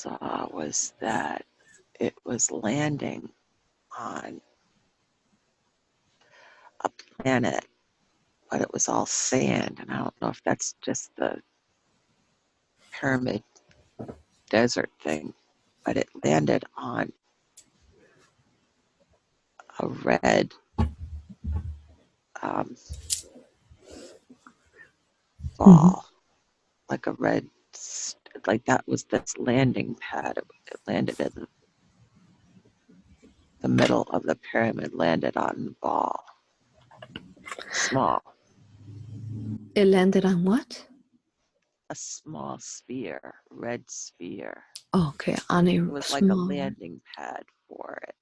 saw was that it was landing on a planet, but it was all sand, and I don't know if that's just the pyramid desert thing, but it landed on a red ball, like a red, like that was this landing pad. It landed in the middle of the pyramid, landed on the ball. Small. It landed on what? A small sphere, red sphere. Okay, on a It was small... like a landing pad for it.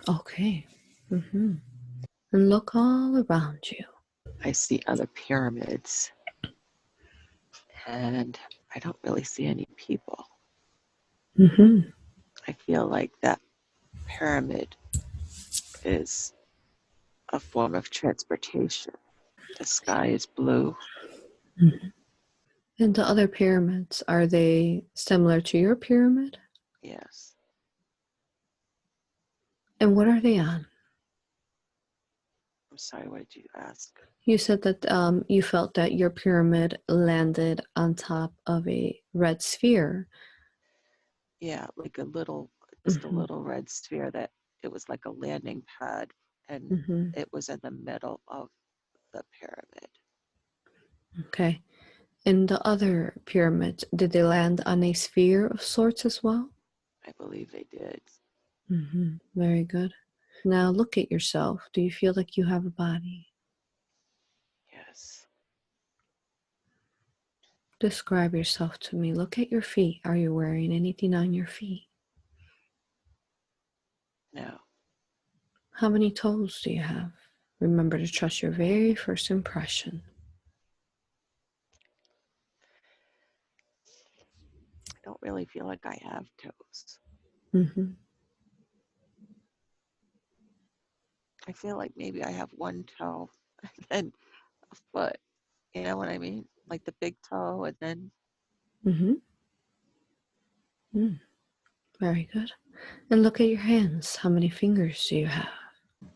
Okay. And look all around you. I see other pyramids, and I don't really see any people. I feel like that pyramid is a form of transportation. The sky is blue. And the other pyramids, are they similar to your pyramid? Yes. And what are they on? I'm sorry, what did you ask? You said that you felt that your pyramid landed on top of a red sphere. Yeah, like a little, just a little red sphere that it was like a landing pad, and it was in the middle of the pyramid. Okay. And the other pyramids, did they land on a sphere of sorts as well? I believe they did. Very good. Now look at yourself. Do you feel like you have a body? Yes. Describe yourself to me. Look at your feet. Are you wearing anything on your feet? No. How many toes do you have? Remember to trust your very first impression. I don't really feel like I have toes. I feel like maybe I have one toe and a foot. You know what I mean? Like the big toe and then... Very good. And look at your hands. How many fingers do you have?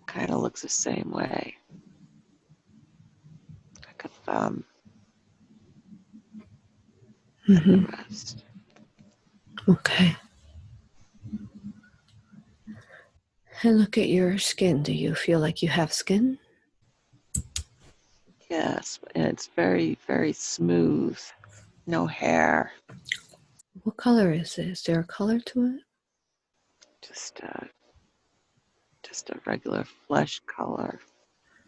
Kind of looks the same way. Like a thumb. And the rest. Okay. And look at your skin. Do you feel like you have skin? Yes, and it's very, very smooth. No hair. What color is it? Is there a color to it? Just a regular flesh color.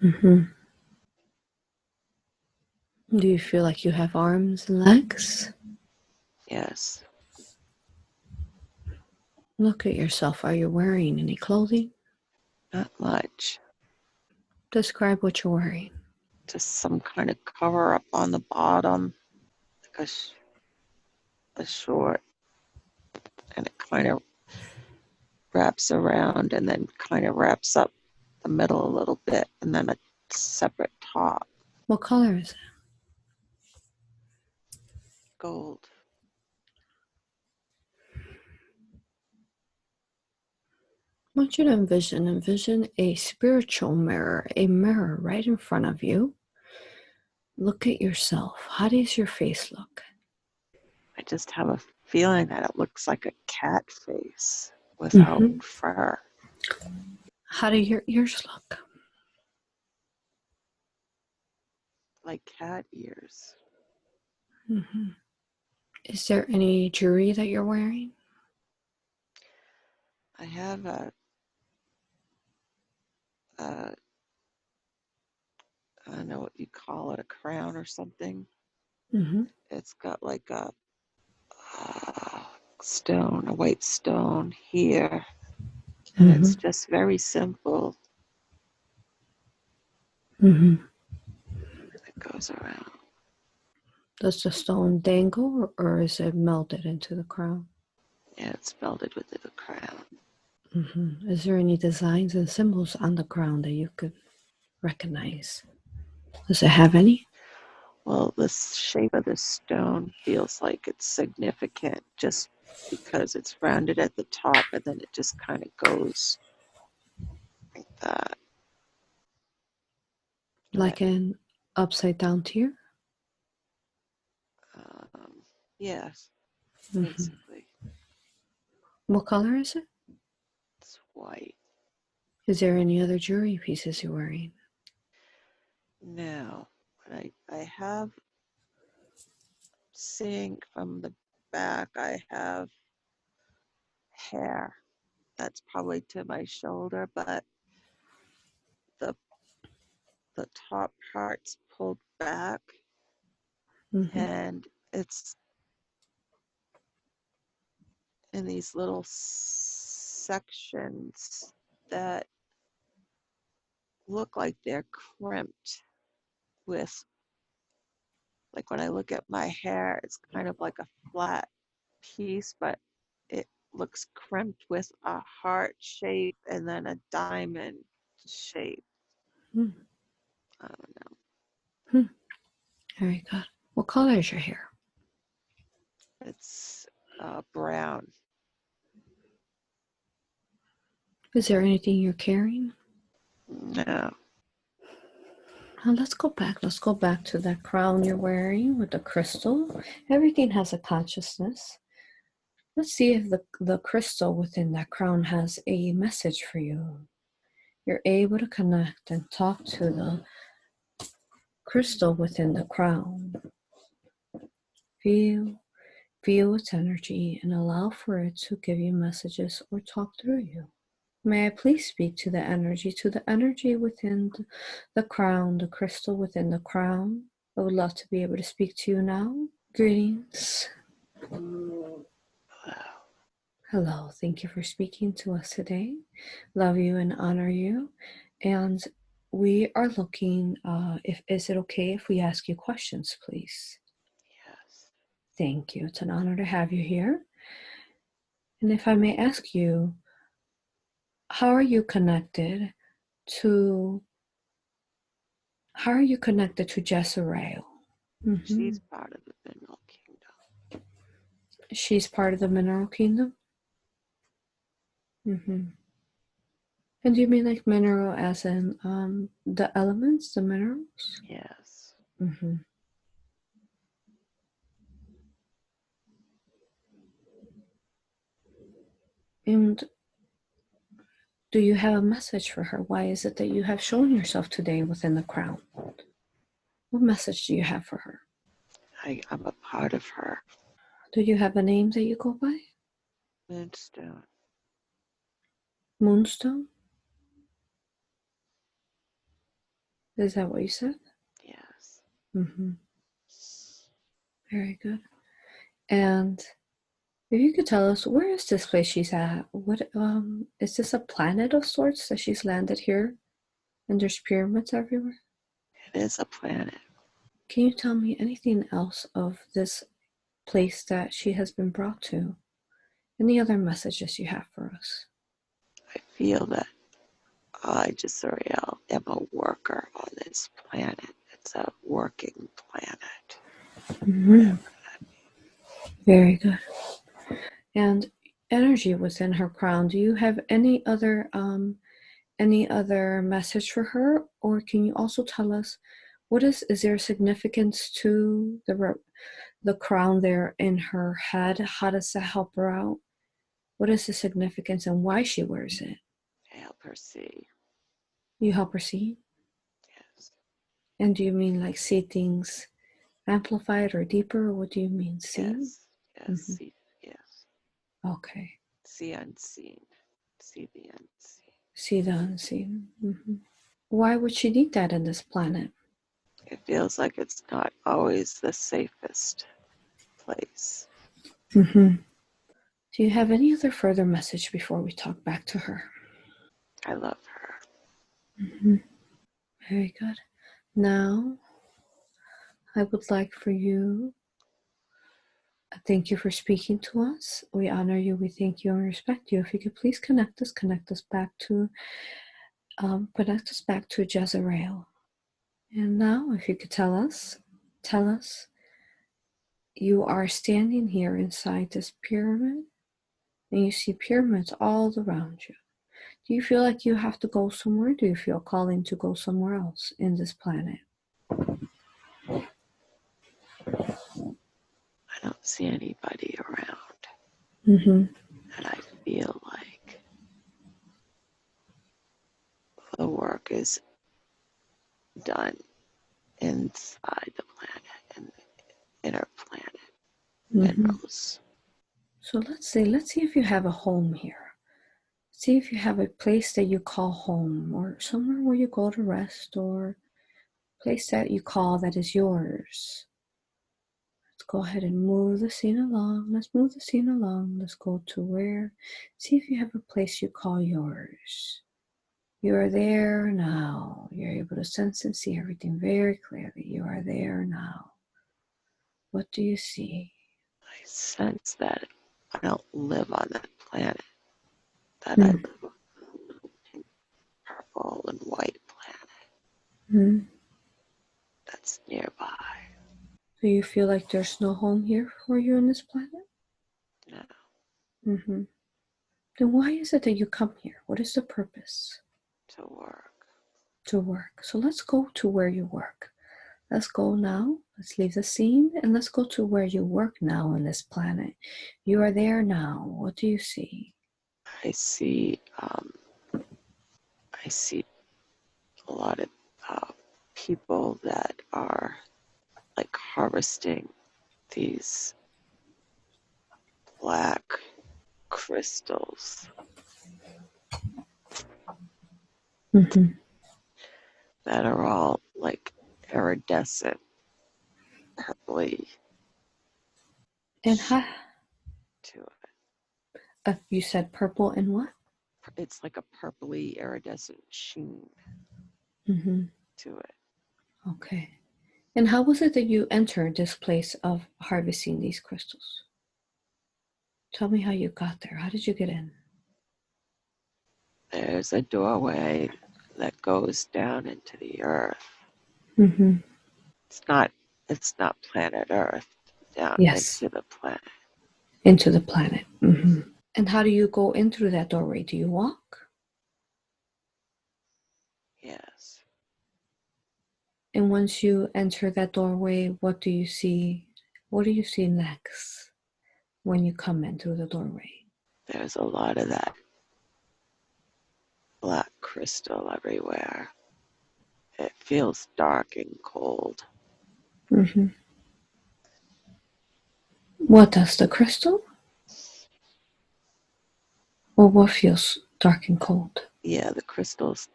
Do you feel like you have arms and legs? Yes. Look at yourself. Are you wearing any clothing? Not much. Describe what you're wearing. Just some kind of cover up on the bottom. Like a short. And it kind of wraps around and then kind of wraps up the middle a little bit. And then a separate top. What color is it? Gold. I want you to envision a spiritual mirror, a mirror right in front of you. Look at yourself. How does your face look? I just have a feeling that it looks like a cat face without fur. How do your ears look? Like cat ears. Is there any jewelry that you're wearing? I have I don't know what you call it, a crown or something. It's got like a stone, a white stone here. And it's just very simple. It goes around. Does the stone dangle or is it melted into the crown? Yeah, it's melted within the crown. Is there any designs and symbols on the crown that you could recognize? Does it have any? Well, the shape of the stone feels like it's significant just because it's rounded at the top and then it just kind of goes like that. Like an upside down tear? Yes, Mm-hmm. basically. What color is it? It's white. Is there any other jewelry pieces you're wearing? No, but I have, seeing from the back, I have hair that's probably to my shoulder, but the the top part's pulled back, Mm-hmm. and it's in these little sections that look like they're crimped with, like when I look at my hair, it's kind of like a flat piece, but it looks crimped with a heart shape and then a diamond shape. Mm-hmm. I don't know. Very good. What color is your hair? It's brown. Is there anything you're carrying? No. Now let's go back. Let's go back to that crown you're wearing with the crystal. Everything has a consciousness. Let's see if the crystal within that crown has a message for you. You're able to connect and talk to the crystal within the crown. Feel its energy and allow for it to give you messages or talk through you. May I please speak to the energy within the crown, the crystal within the crown. I would love to be able to speak to you now. Greetings. Hello. Hello. Thank you for speaking to us today. Love you and honor you. And we are looking, is it okay if we ask you questions, please? Yes. Thank you. It's an honor to have you here. And if I may ask you, how are you connected to Jezreel? Mm-hmm. She's part of the mineral kingdom. She's part of the mineral kingdom? Mm-hmm. And do you mean like mineral as in the elements, the minerals? Yes. Mm-hmm. And do you have a message for her? Why is it that you have shown yourself today within the crown? What message do you have for her? I'm a part of her. Do you have a name that you go by? Moonstone. Moonstone? Is that what you said? Yes. Mm-hmm. Very good. And if you could tell us, where is this place she's at? What is this a planet of sorts that she's landed here? And there's pyramids everywhere? It is a planet. Can you tell me anything else of this place that she has been brought to? Any other messages you have for us? I feel that I just am a worker on this planet. It's a working planet. Mm-hmm. Very good. And energy within her crown. Do you have any other message for her, or can you also tell us what is there significance to the crown there in her head? How does that help her out? What is the significance and why she wears it? I help her see. You help her see? Yes. And do you mean like see things amplified or deeper? Or what do you mean see? Yes. Yes. Mm-hmm. See. Yes. Okay. See unseen. See the unseen. See the unseen. Mm-hmm. Why would she need that in this planet? It feels like it's not always the safest place. Mm-hmm. Do you have any other further message before we talk back to her? I love her. Mm-hmm. Very good. Now, I would like for you, thank you for speaking to us. We honor you, we thank you, and respect you. If you could please connect us back to Jezreel. And now, if you could tell us you are standing here inside this pyramid, and you see pyramids all around you. Do you feel like you have to go somewhere? Do you feel calling to go somewhere else in this planet? I don't see anybody around. Mm-hmm. And I feel like the work is done inside the planet and the inner planet Mm-hmm. minerals. So let's see if you have a home here. See if you have a place that you call home, or somewhere where you go to rest, or a place that you call that is yours. Let's go ahead and move the scene along. Let's move the scene along. Let's go to where. See if you have a place you call yours. You are there now. You're able to sense and see everything very clearly. You are there now. What do you see? I sense that I don't live on that planet, that I Mm-hmm. live on a purple and white planet Mm-hmm. that's nearby. Do you feel like there's no home here for you on this planet? No, Mm-hmm. Then why is it that you come here? What is the purpose? to work. To work. So let's go to where you work. Let's go now. Let's leave the scene and let's go to where you work now on this planet. You are there now. What do you see? I see, I see a lot of people that are like harvesting these black crystals Mm-hmm. that are all like iridescent, purpley And how? to it. You said purple and what? It's like a purpley iridescent sheen Mm-hmm. to it. Okay. And how was it that you entered this place of harvesting these crystals? Tell me how you got there. How did you get in? There's a doorway that goes down into the earth. Mm-hmm. It's not it's not planet Earth, down Yes, into the planet. into the planet. Mm-hmm. And how do you go in through that doorway? Do you walk? Yes. And once you enter that doorway, what do you see? What do you see next when you come in through the doorway? There's a lot of that black crystal everywhere. It feels dark and cold. Mm-hmm. What does the crystal? Or what feels dark and cold? Yeah, the crystal's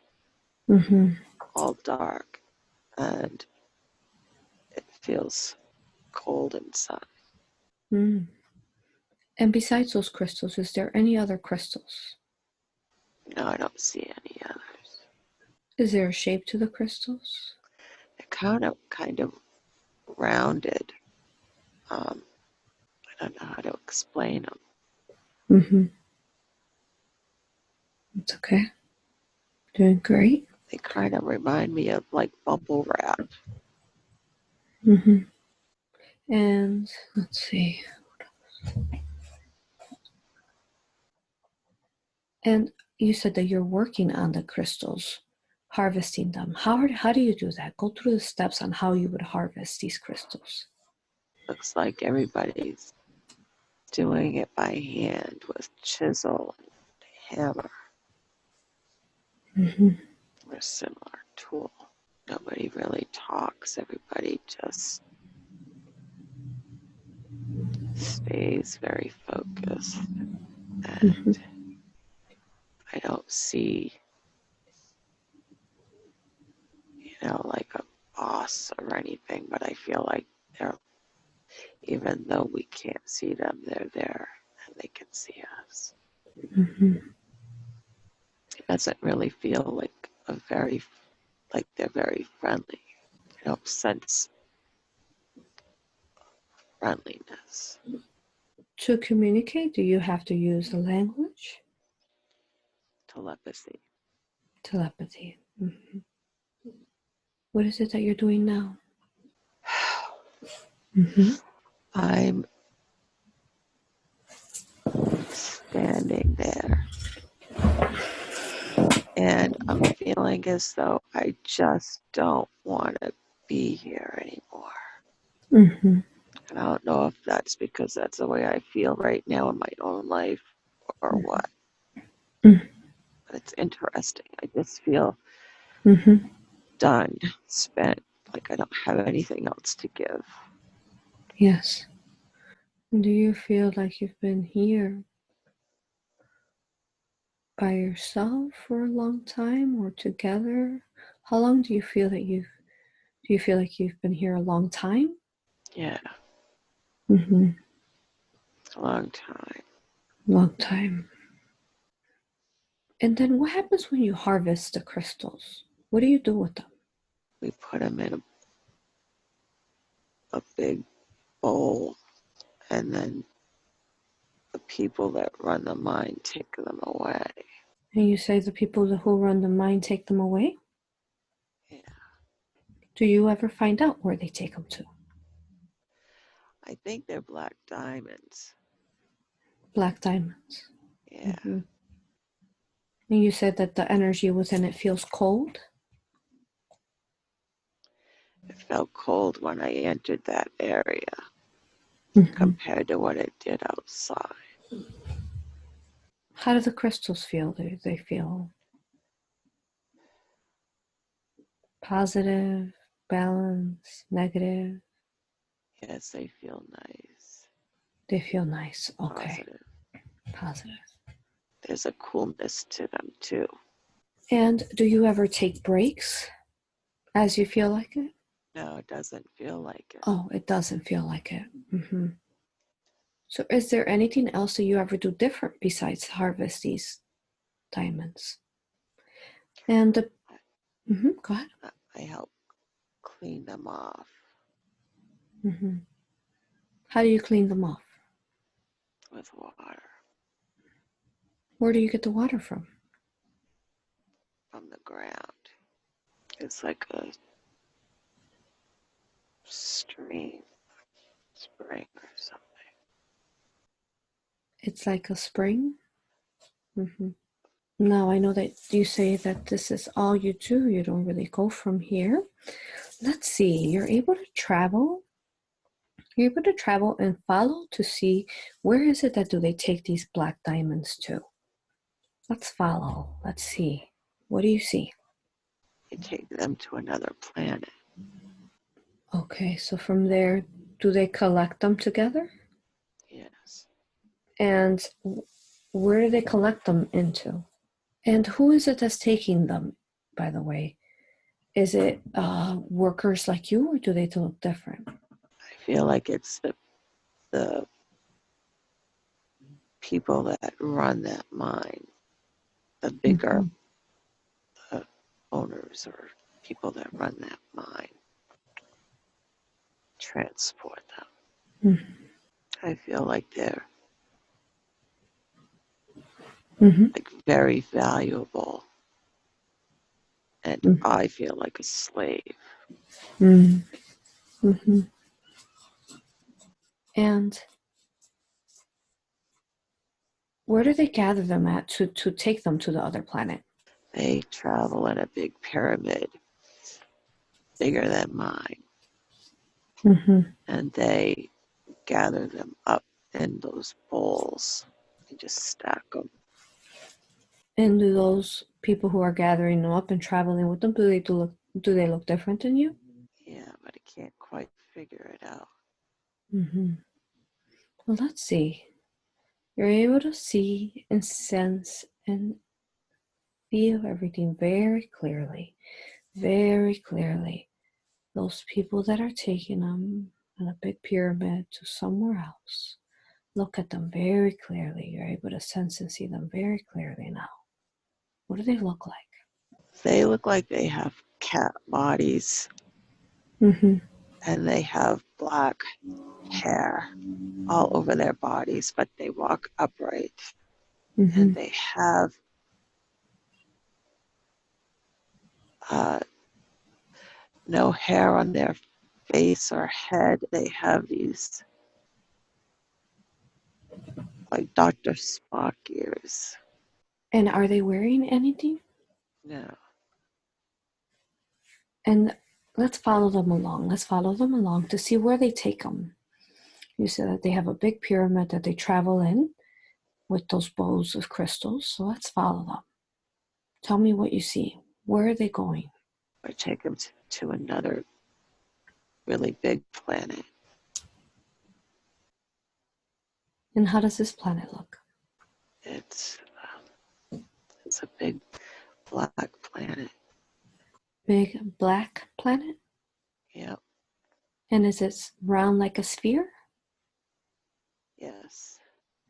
Mm-hmm. all dark and it feels cold inside. Mm. And besides those crystals, is there any other crystals? No, I don't see any others. Is there a shape to the crystals? They're kind of rounded. Um, I don't know how to explain them. Mm-hmm. It's okay. Doing great. They kind of remind me of like bubble wrap. Mm-hmm. And let's see. And you said that you're working on the crystals, harvesting them. How do you do that? Go through the steps on how you would harvest these crystals. Looks like everybody's doing it by hand with chisel and hammer Mm-hmm. or similar tool. Nobody really talks. Everybody just stays very focused. Mm-hmm. And I don't see, like a boss or anything, but I feel like they're, even though we can't see them, they're there and they can see us. Mm-hmm. It doesn't really feel like they're very friendly. I don't sense friendliness. To communicate, do you have to use the language? Telepathy. Telepathy. Mm-hmm. What is it that you're doing now? Mm-hmm. I'm standing there and I'm feeling as though I just don't want to be here anymore. Mm-hmm. And I don't know if that's because that's the way I feel right now in my own life or what. Mm-hmm. But it's interesting. I just feel Mm-hmm. done, spent, like I don't have anything else to give. Yes. Do you feel like you've been here by yourself for a long time or together? How long do you feel that do you feel like you've been here a long time? Yeah, Mm-hmm. a long time. Long time. And then what happens when you harvest the crystals? What do you do with them? We put them in a big bowl, and then the people that run the mine take them away. And you say the people who run the mine take them away? Yeah, Do you ever find out where they take them to? I think they're black diamonds. Black diamonds. Yeah, Mm-hmm. And you said that the energy within it feels cold? it felt cold when I entered that area Mm-hmm. compared to what it did outside. How do the crystals feel? Do they feel positive, balanced, negative? Yes, they feel nice, They feel nice. Okay, positive. positive. There's a coolness to them too. And do you ever take breaks as you feel like it? No, it doesn't feel like it. Oh, it doesn't feel like it. Mm-hmm. So, is there anything else that you ever do different besides harvest these diamonds? And the, go ahead. I help clean them off Mm-hmm. How do you clean them off? with water Where do you get the water from? from the ground. It's like a stream, spring or something. It's like a spring. Mm-hmm. Now I know that you say that this is all you do. You don't really go from here. Let's see. You're able to travel. You're able to travel and follow to see where is it that do they take these black diamonds to. Let's follow. Let's see. What do you see? You take them to another planet. Okay, so from there, do they collect them together? Yes. And where do they collect them into? And who is it that's taking them, by the way? Is it workers like you, or do they look different? I feel like it's the people that run that mine, the bigger Mm-hmm. owners or people that run that mine, transport them. I feel like they're Mm-hmm. like very valuable, and I feel like a slave. Mm-hmm. Mm-hmm. And where do they gather them at to take them to the other planet? They travel in a big pyramid, bigger than mine, Mm-hmm. and they gather them up in those bowls and just stack them. And do those people who are gathering them up and traveling with them, do they look different than you? Yeah, but I can't quite figure it out. Mm-hmm. Well, let's see. You're able to see and sense and feel everything very clearly, very clearly. Those people that are taking them in a big pyramid to somewhere else. Look at them very clearly. You're able to sense and see them very clearly now. What do they look like? They look like they have cat bodies Mm-hmm. and they have black hair all over their bodies, but they walk upright and Mm-hmm. they have uh, no hair on their face or head. They have these like Dr. Spock ears. And are they wearing anything? No. And let's follow them along. Let's follow them along to see where they take them. You said that they have a big pyramid that they travel in with those bows of crystals. So let's follow them. Tell me what you see. Where are they going? Or take them to another really big planet. And how does this planet look? It's a big black planet. Big black planet? Yep. And is it round like a sphere? Yes.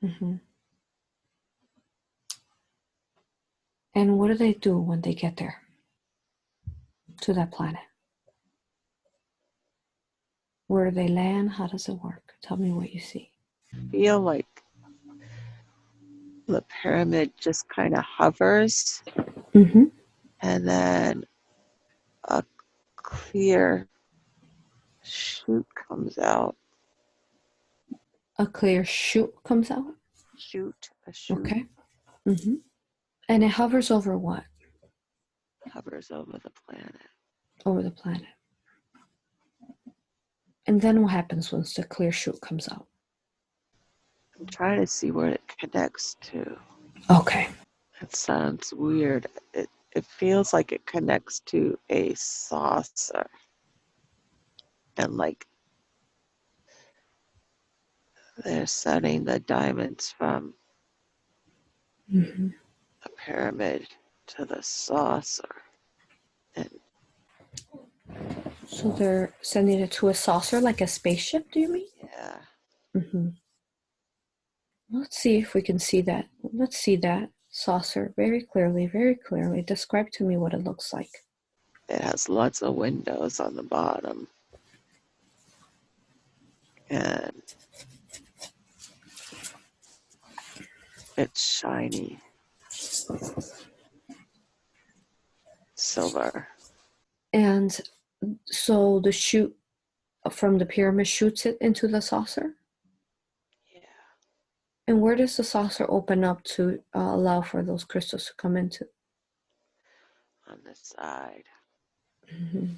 Mm-hmm. And what do they do when they get there to that planet? Where do they land? How does it work? Tell me what you see. Feel like the pyramid just kind of hovers, Mm-hmm. and then a clear chute comes out. A clear chute comes out? A chute Okay. Mm-hmm. And it hovers over what? hovers over the planet. Over the planet. And then what happens once the clear chute comes out? I'm trying to see where it connects to. Okay. It sounds weird. It feels like it connects to a saucer. And like they're sending the diamonds from Mm-hmm. the pyramid to the saucer. And So they're sending it to a saucer like a spaceship, do you mean? yeah, Mm-hmm. Let's see if we can see that. Let's see that saucer very clearly, very clearly. Describe to me what it looks like. it has lots of windows on the bottom. And it's shiny silver. And so the chute from the pyramid shoots it into the saucer? Yeah, And where does the saucer open up to allow for those crystals to come into? on the side. Mm-hmm.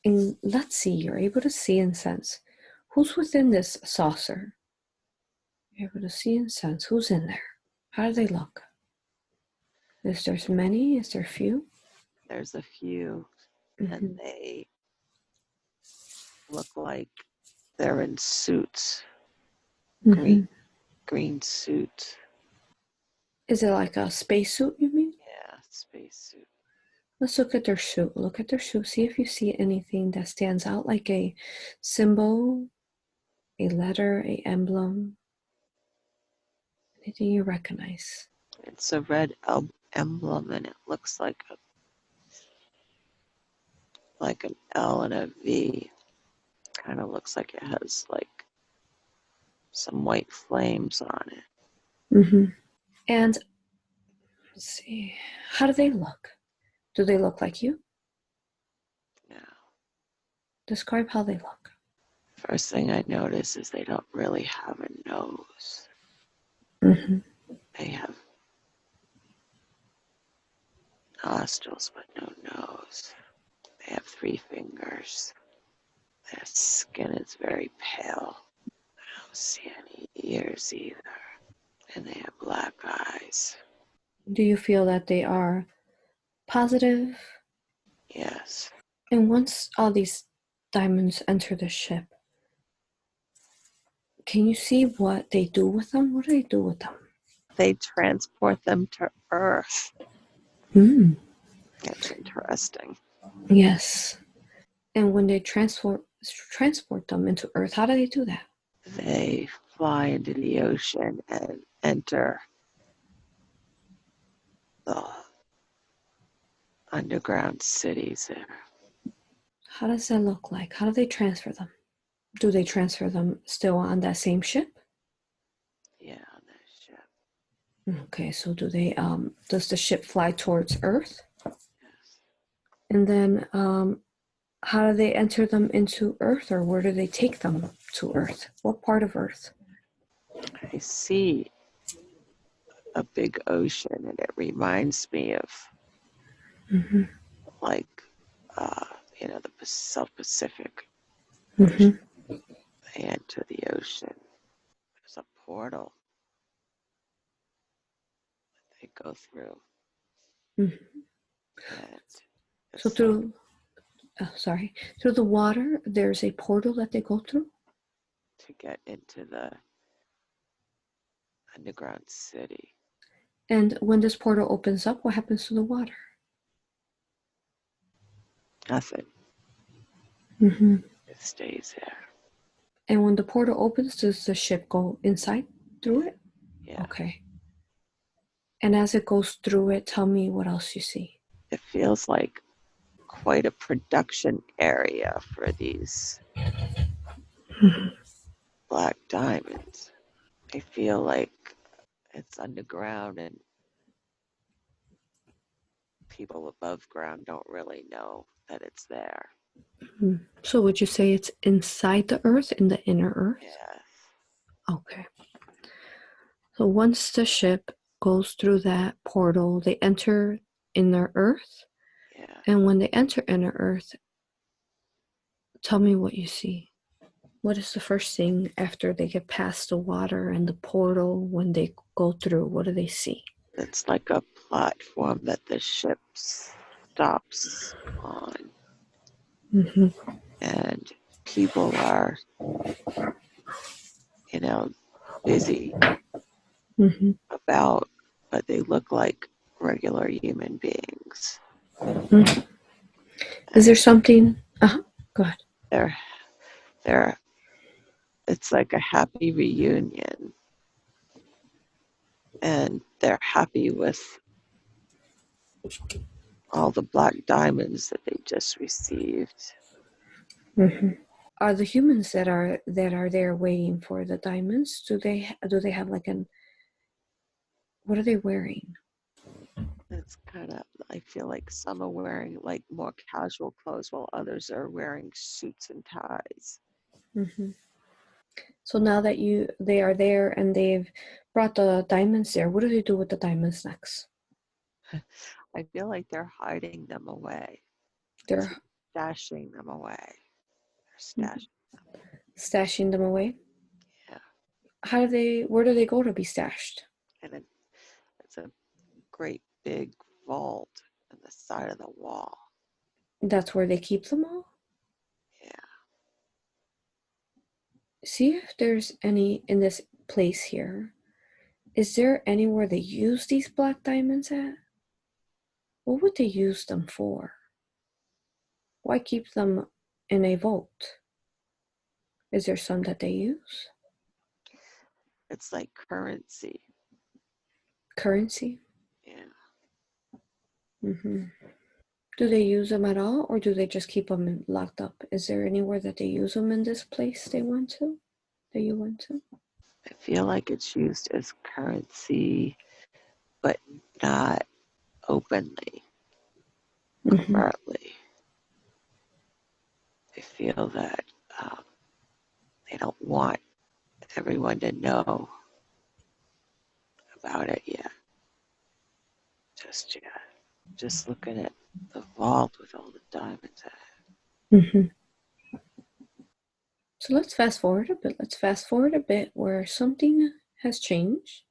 And let's see, you're able to see and sense who's within this saucer. You're able to see and sense who's in there. How do they look? Is there many? Is there few? There's a few, and Mm-hmm. they look like they're in suits, Mm-hmm. green suits. Is it like a spacesuit, you mean? Yeah, spacesuit. Let's look at their suit. Look at their suit. See if you see anything that stands out like a symbol, a letter, a emblem, anything you recognize. It's a red emblem, and it looks like an L and a V. Kind of looks like it has like some white flames on it. Mm-hmm. And let's see, how do they look? Do they look like you? Yeah. Describe how they look. First thing I notice is they don't really have a nose. Mm-hmm. They have nostrils but no nose. They have 3 fingers. Their skin is very pale. I don't see any ears either. And they have black eyes. Do you feel that they are positive? Yes. And once all these diamonds enter the ship, can you see what they do with them? What do they do with them? They transport them to Earth. Mm. It's interesting. Yes. And when they transport them into Earth, how do they do that? They fly into the ocean and enter the underground cities there. How does that look like? How do they transfer them? Do they transfer them still on that same ship? Yeah, on that ship. Okay, so do they does the ship fly towards Earth? Yes. And then how do they enter them into Earth, or where do they take them? to Earth? What part of Earth? I see a big ocean, and it reminds me of Mm-hmm. like the South Pacific Ocean. Mm-hmm. They enter the ocean. There's a portal they go through, Mm-hmm. and So it's like through, through the water, there's a portal that they go through. to get into the underground city. And when this portal opens up, what happens to the water? Nothing. Mm-hmm. It stays there. And when the portal opens, does the ship go inside through Yeah, it? yeah. Okay. And as it goes through it, tell me what else you see. It feels like quite a production area for these Mm-hmm. black diamonds. I feel like it's underground and people above ground don't really know that it's there. So would you say it's inside the Earth, in the inner Earth? Yeah, Okay. So once the ship goes through that portal, they enter inner Earth. yeah. And when they enter inner Earth, tell me what you see. What is the first thing after they get past the water and the portal when they go through? What do they see? It's like a platform that the ship stops on, Mm-hmm. and people are, busy Mm-hmm. about, but they look like regular human beings. Mm-hmm. Is there And something? Uh-huh. Go ahead. they're they're it's like a happy reunion, and they're happy with all the black diamonds that they just received. Mm-hmm. Are the humans that are there waiting for the diamonds? Do they have like an what are they wearing? It's kind of, I feel like some are wearing like more casual clothes while others are wearing suits and ties. Mm-hmm. So now that they are there and they've brought the diamonds there, what do they do with the diamonds next? I feel like they're hiding them away. It's They're like stashing them away. They're stashing. stashing them away. Yeah. Where do they go to be stashed? And it's a great big vault in the side of the wall. That's where they keep them all? Yeah. See if there's any in this place here. Is there anywhere they use these black diamonds at? What would they use them for? Why keep them in a vault? Is there some that they use? It's like currency. Currency? Yeah. Mm-hmm. Do they use them at all, or do they just keep them locked up? Is there anywhere that they use them in this place they went to? That you went to? I feel like it's used as currency, but not openly, Mm-hmm. covertly. I feel that um, they don't want everyone to know about it yet. Just yet. Just looking at the vault with all the diamonds in Mm-hmm. So let's fast forward a bit. Let's fast forward a bit where something has changed.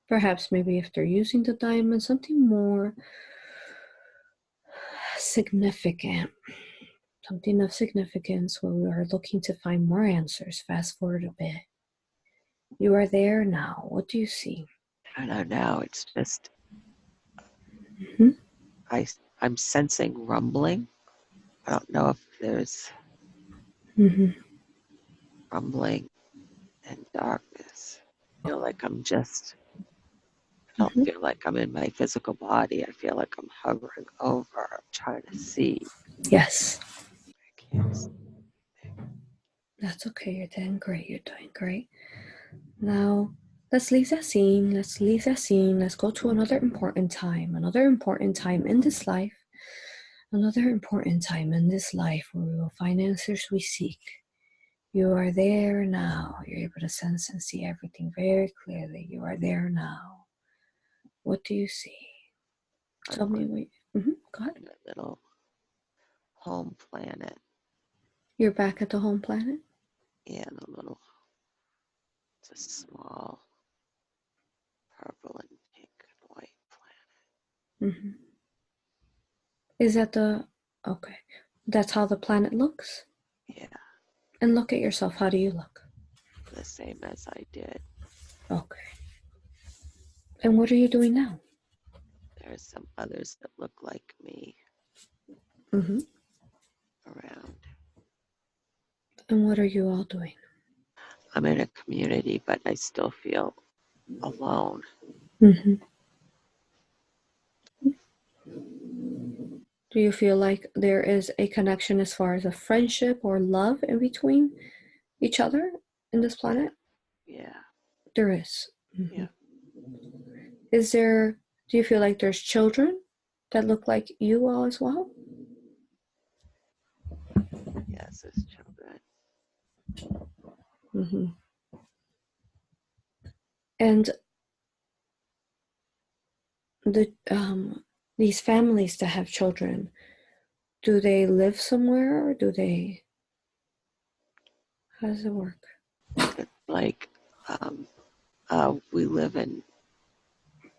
Perhaps maybe if they're using the diamond, something more significant, something of significance where we are looking to find more answers. Fast forward a bit. You are there now. What do you see? it. I don't know. It's just Mm-hmm. I I'm sensing rumbling. I don't know if there's Mm-hmm. rumbling and darkness. I feel like I don't Mm-hmm. feel like I'm in my physical body. I feel like I'm hovering over. I'm trying to see. Yes. I can't see. That's okay. You're doing great. You're doing great. Now, let's leave that scene. Let's leave that scene. Let's go to another important time. Another important time in this life. Another important time in this life where we will find answers we seek. You are there now. You're able to sense and see everything very clearly. You are there now. What do you see? Tell me what go ahead. A little home planet. You're back at the home planet? Yeah, it's a small purple and pink and white planet. Mm-hmm. Is that okay. That's how the planet looks? Yeah. And look at yourself. How do you look? The same as I did. Okay. And what are you doing now? There's some others that look like me Mm-hmm. around. And what are you all doing? I'm in a community, but I still feel alone. Mm-hmm. Do you feel like there is a connection as far as a friendship or love in between each other in this planet? Yeah. There is. Mm-hmm. Yeah. Is there, do you feel like there's children that look like you all as well? Yes, as children. Mm-hmm. And these families that have children, do they live somewhere or do they, how does it work? It's like we live in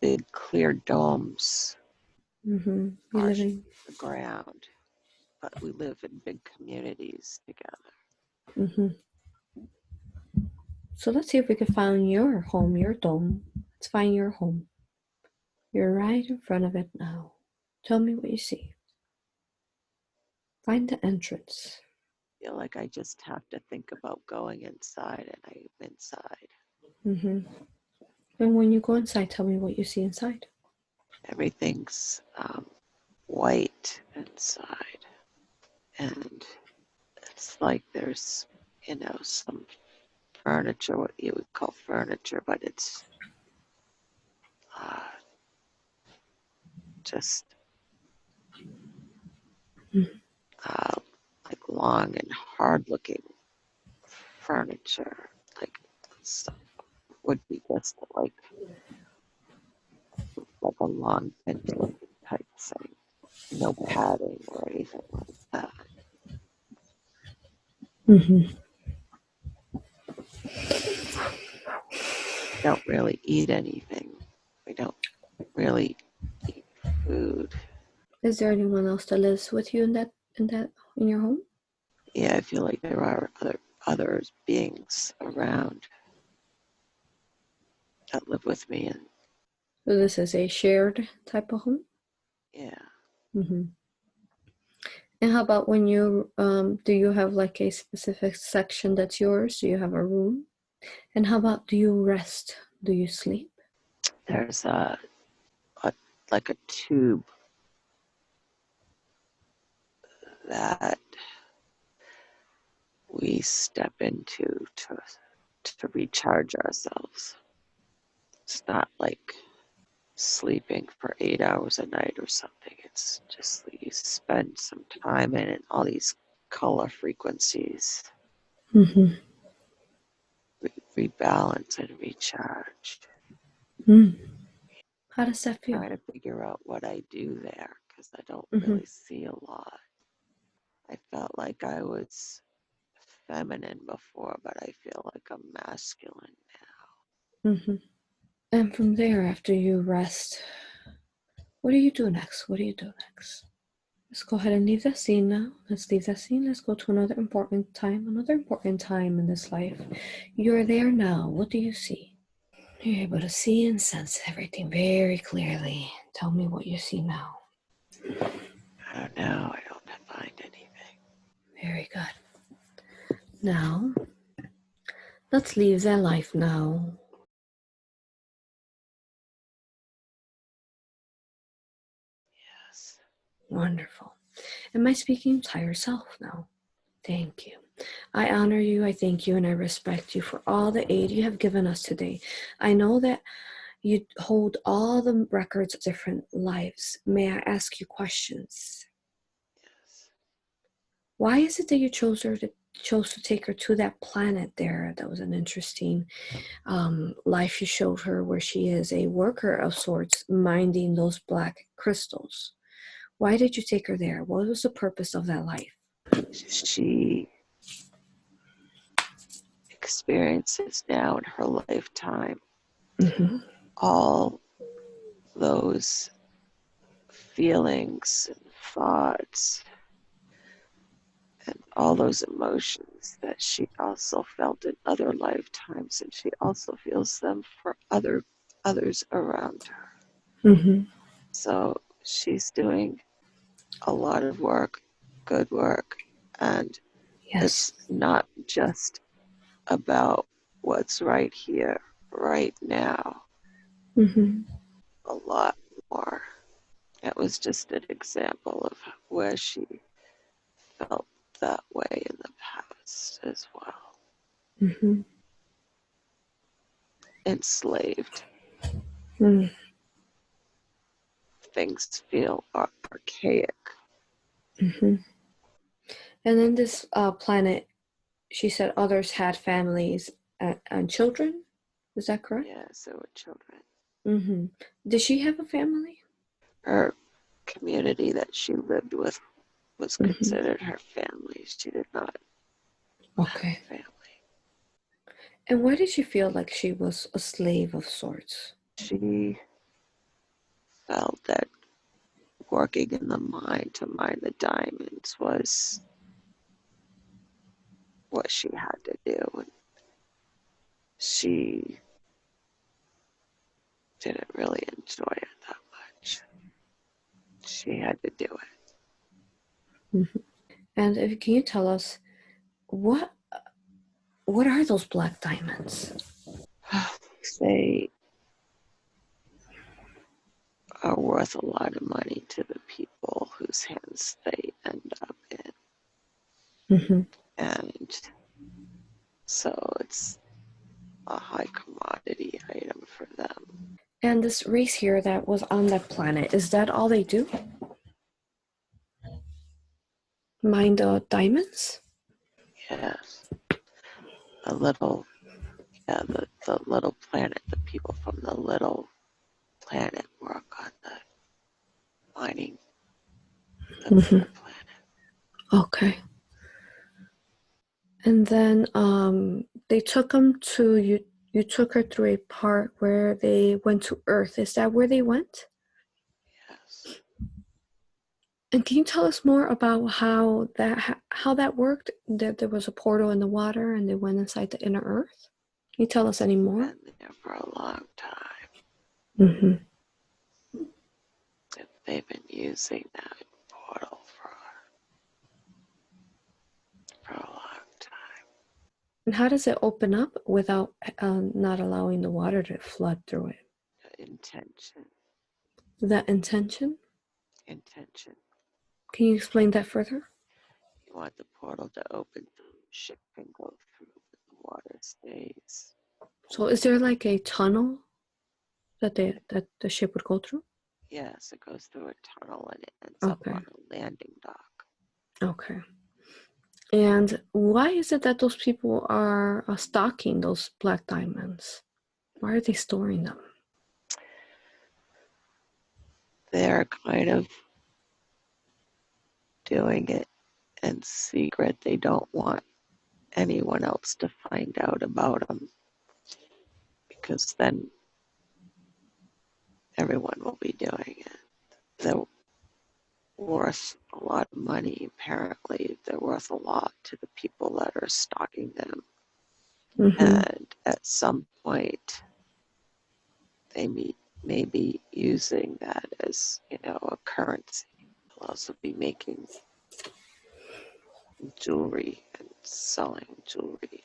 big clear domes Mm-hmm. You arched living? the ground, but we live in big communities together. Mm-hmm. So let's see if we can find your home, your dome. Let's find your home. You're right in front of it now. Tell me what you see. Find the entrance. I feel like I just have to think about going inside, and I'm inside. Mm-hmm. And when you go inside, tell me what you see inside. Everything's white inside, and it's like there's, some furniture, what you would call furniture, but it's uh, just uh, like long and hard looking furniture, like stuff would be just like a long pendulum type thing, no padding or anything like that. Mm-hmm. We don't really eat anything. We don't really eat food. Is there anyone else that lives with you in your home? Yeah, I feel like there are other beings around that live with me, and So this is a shared type of home? yeah, Mm-hmm. And how about when you, do you have like a specific section that's yours? Do you have a room? And how about do you rest? Do you sleep? there's a like a tube that we step into to recharge ourselves. It's not like sleeping for 8 hours a night or something. It's just that you spend some time in it, all these color frequencies, Mm-hmm. rebalance and recharge. Mm. How does that feel? Trying to figure out what I do there because I don't Mm-hmm. really see a lot. I felt like I was feminine before, but I feel like I'm masculine now. Mm-hmm. And from there, after you rest, what do you do next? What do you do next? Let's go ahead and leave that scene now. Let's leave that scene. Let's go to another important time in this life. You're there now. What do you see? You're able to see and sense everything very clearly. Tell me what you see now. I don't know. I don't find anything. Very good. Now, let's leave that life now. Yes. Wonderful. Am I speaking to higher self now? Thank you. I honor you, I thank you, and I respect you for all the aid you have given us today. I know that you hold all the records of different lives. May I ask you questions? Yes. Why is it that you chose chose to take her to that planet there. That was an interesting life you showed her, where she is a worker of sorts, minding those black crystals. Why did you take her there? What was the purpose of that life? She experiences now in her lifetime all those feelings and thoughts and all those emotions that she also felt in other lifetimes, and she also feels them for others around her. So she's doing a lot of work, good work, and Yes. it's not just about what's right here, right now. A lot more. It was just an example of where she felt that way in the past as well. Enslaved. Things feel archaic. And then this planet, she said others had families and children. Is that correct? Yeah, so were children. Did she have a family? Her community that she lived with was considered her family. She did not have a family. And why did she feel like she was a slave of sorts? She felt that working in the mine to mine the diamonds was what she had to do. And she didn't really enjoy it that much. She had to do it. And can you tell us what are those black diamonds? They are worth a lot of money to the people whose hands they end up in. And so it's a high commodity item for them. And this race here that was on that planet, is that all they do? Mine the diamonds? Yes. The little planet, the people from the little planet work on the mining the bigger planet. Okay. And then they took them to you. You took her through a part where they went to Earth. Is that where they went? Yes. And can you tell us more about how that worked? That there was a portal in the water, and they went inside the inner Earth. Can you tell us any more? Been there for a long time. They've been using that portal for a long time. And how does it open up without not allowing the water to flood through it? Intention. That intention? Intention. Can you explain that further? You want the portal to open so the ship can go through, but the water stays. So is there like a tunnel that the ship would go through? Yes, it goes through a tunnel and it ends up on a landing dock. Okay. And why is it that those people are stocking those black diamonds? Why are they storing them? They're kind of doing it in secret. They don't want anyone else to find out about them, because then everyone will be doing it. They're worth a lot of money, apparently. They're worth a lot to the people that are stocking them. And at some point, they may be using that as, a currency. They'll also be making jewelry and selling jewelry.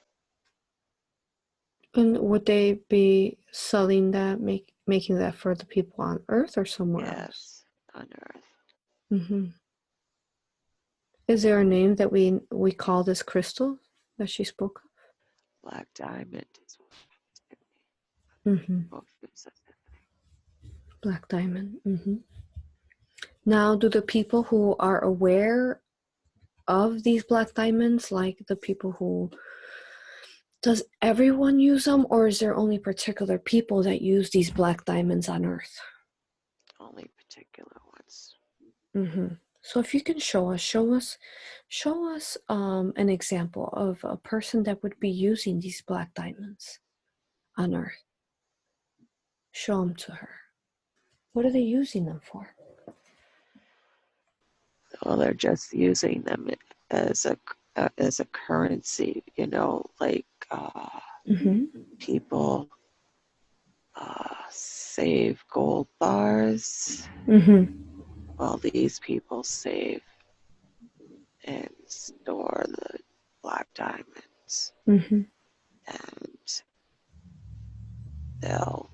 And would they be selling that, making that for the people on Earth or somewhere else? Yes, on Earth. Is there a name that we call this crystal that she spoke of? Black diamond is what Black diamond. Now, do the people who are aware of these black diamonds, like the people who, does everyone use them, or is there only particular people that use these black diamonds on Earth? Only particular ones. So if you can show us an example of a person that would be using these black diamonds on Earth. Show them to her. What are they using them for? Well, they're just using them as a currency, like people save gold bars. Well, these people save and store the black diamonds, and they'll,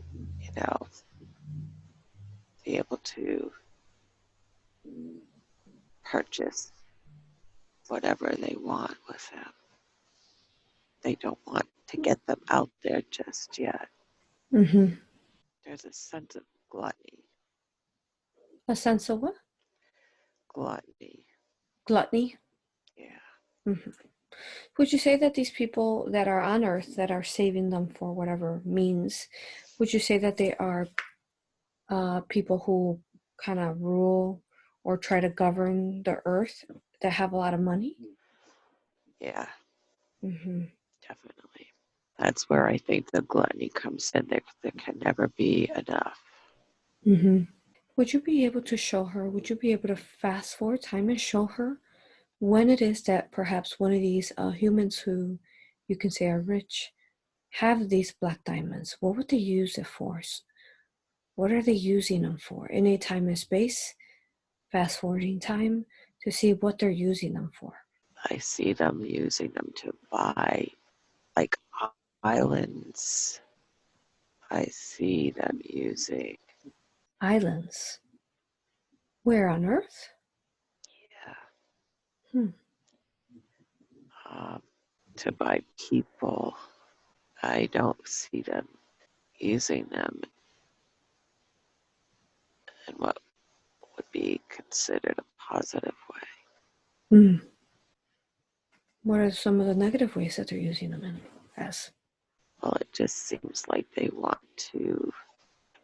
be able to purchase whatever they want with them. They don't want to get them out there just yet. There's a sense of gluttony. A sense of what? Gluttony. Gluttony. Yeah. Would you say that these people that are on Earth that are saving them for whatever means, would you say that they are people who kind of rule or try to govern the Earth that have a lot of money? Yeah. Definitely. That's where I think the gluttony comes in. There can never be enough. Would you be able to show her, would you be able to fast forward time and show her when it is that perhaps one of these humans who you can say are rich have these black diamonds? What would they use it for? What are they using them for? Any time and space, fast forwarding time to see what they're using them for. I see them using them to buy like islands. I see them using Islands. Where on Earth? Yeah. To buy people. I don't see them using them in what would be considered a positive way. What are some of the negative ways that they're using them in as? Well, it just seems like they want to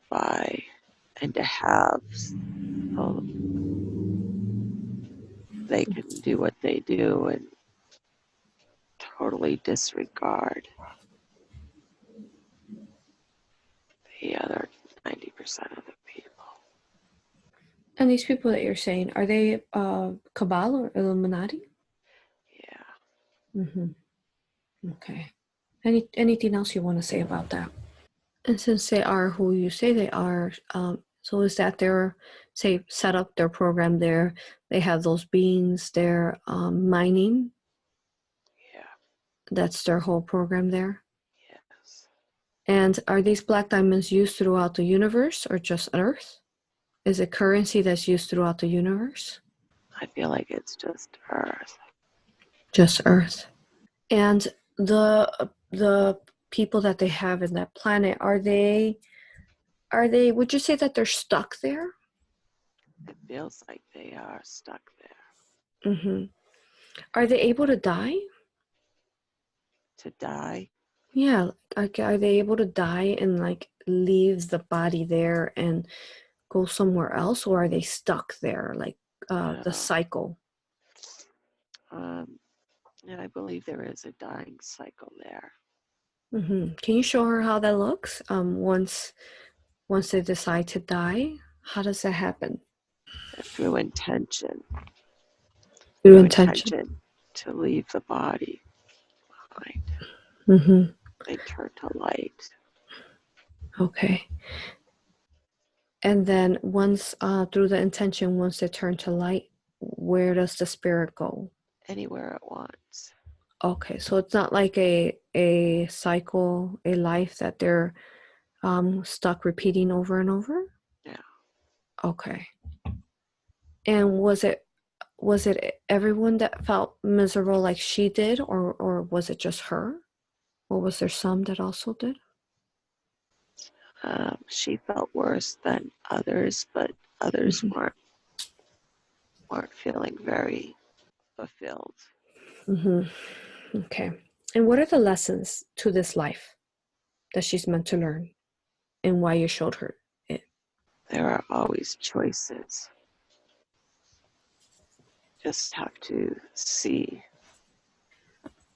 buy and to have, so they can do what they do and totally disregard the other 90% of the people. And these people that you're saying, are they Cabal or Illuminati? Yeah. Okay. Anything else you want to say about that? And since they are who you say they are, so is that their, say, set up their program there? They have those beings, they're mining? Yeah. That's their whole program there? Yes. And are these black diamonds used throughout the universe or just Earth? Is it currency that's used throughout the universe? I feel like it's just Earth. Just Earth. And the people that they have in that planet, are they, would you say that they're stuck there? It feels like they are stuck there. Are they able to die? To die? Yeah, like, are they able to die and like leave the body there and go somewhere else, or are they stuck there, like the cycle? And I believe there is a dying cycle there. Can you show her how that looks? Once they decide to die, how does that happen? Through intention. Through Through intention. intention to leave the body behind. They turn to light. Okay. And then once through the intention, once they turn to light, where does the spirit go? Anywhere it wants. Okay, so it's not like a cycle, a life that they're stuck repeating over and over? Yeah. Okay. And was it everyone that felt miserable like she did, or was it just her? Or was there some that also did? She felt worse than others, but others weren't feeling very fulfilled. Okay. And what are the lessons to this life that she's meant to learn, and why you showed her it? There are always choices. Just have to see,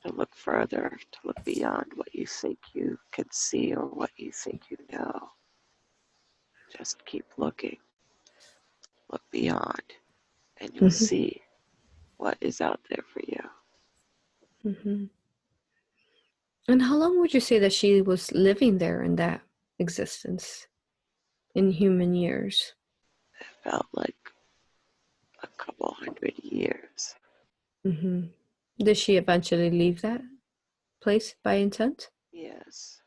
to look further, to look beyond what you think you can see or what you think you know. Just keep looking. Look beyond, and you'll see what is out there for you. And how long would you say that she was living there in that existence, in human years? It felt like a couple 100 years. Did she eventually leave that place by intent? Yes.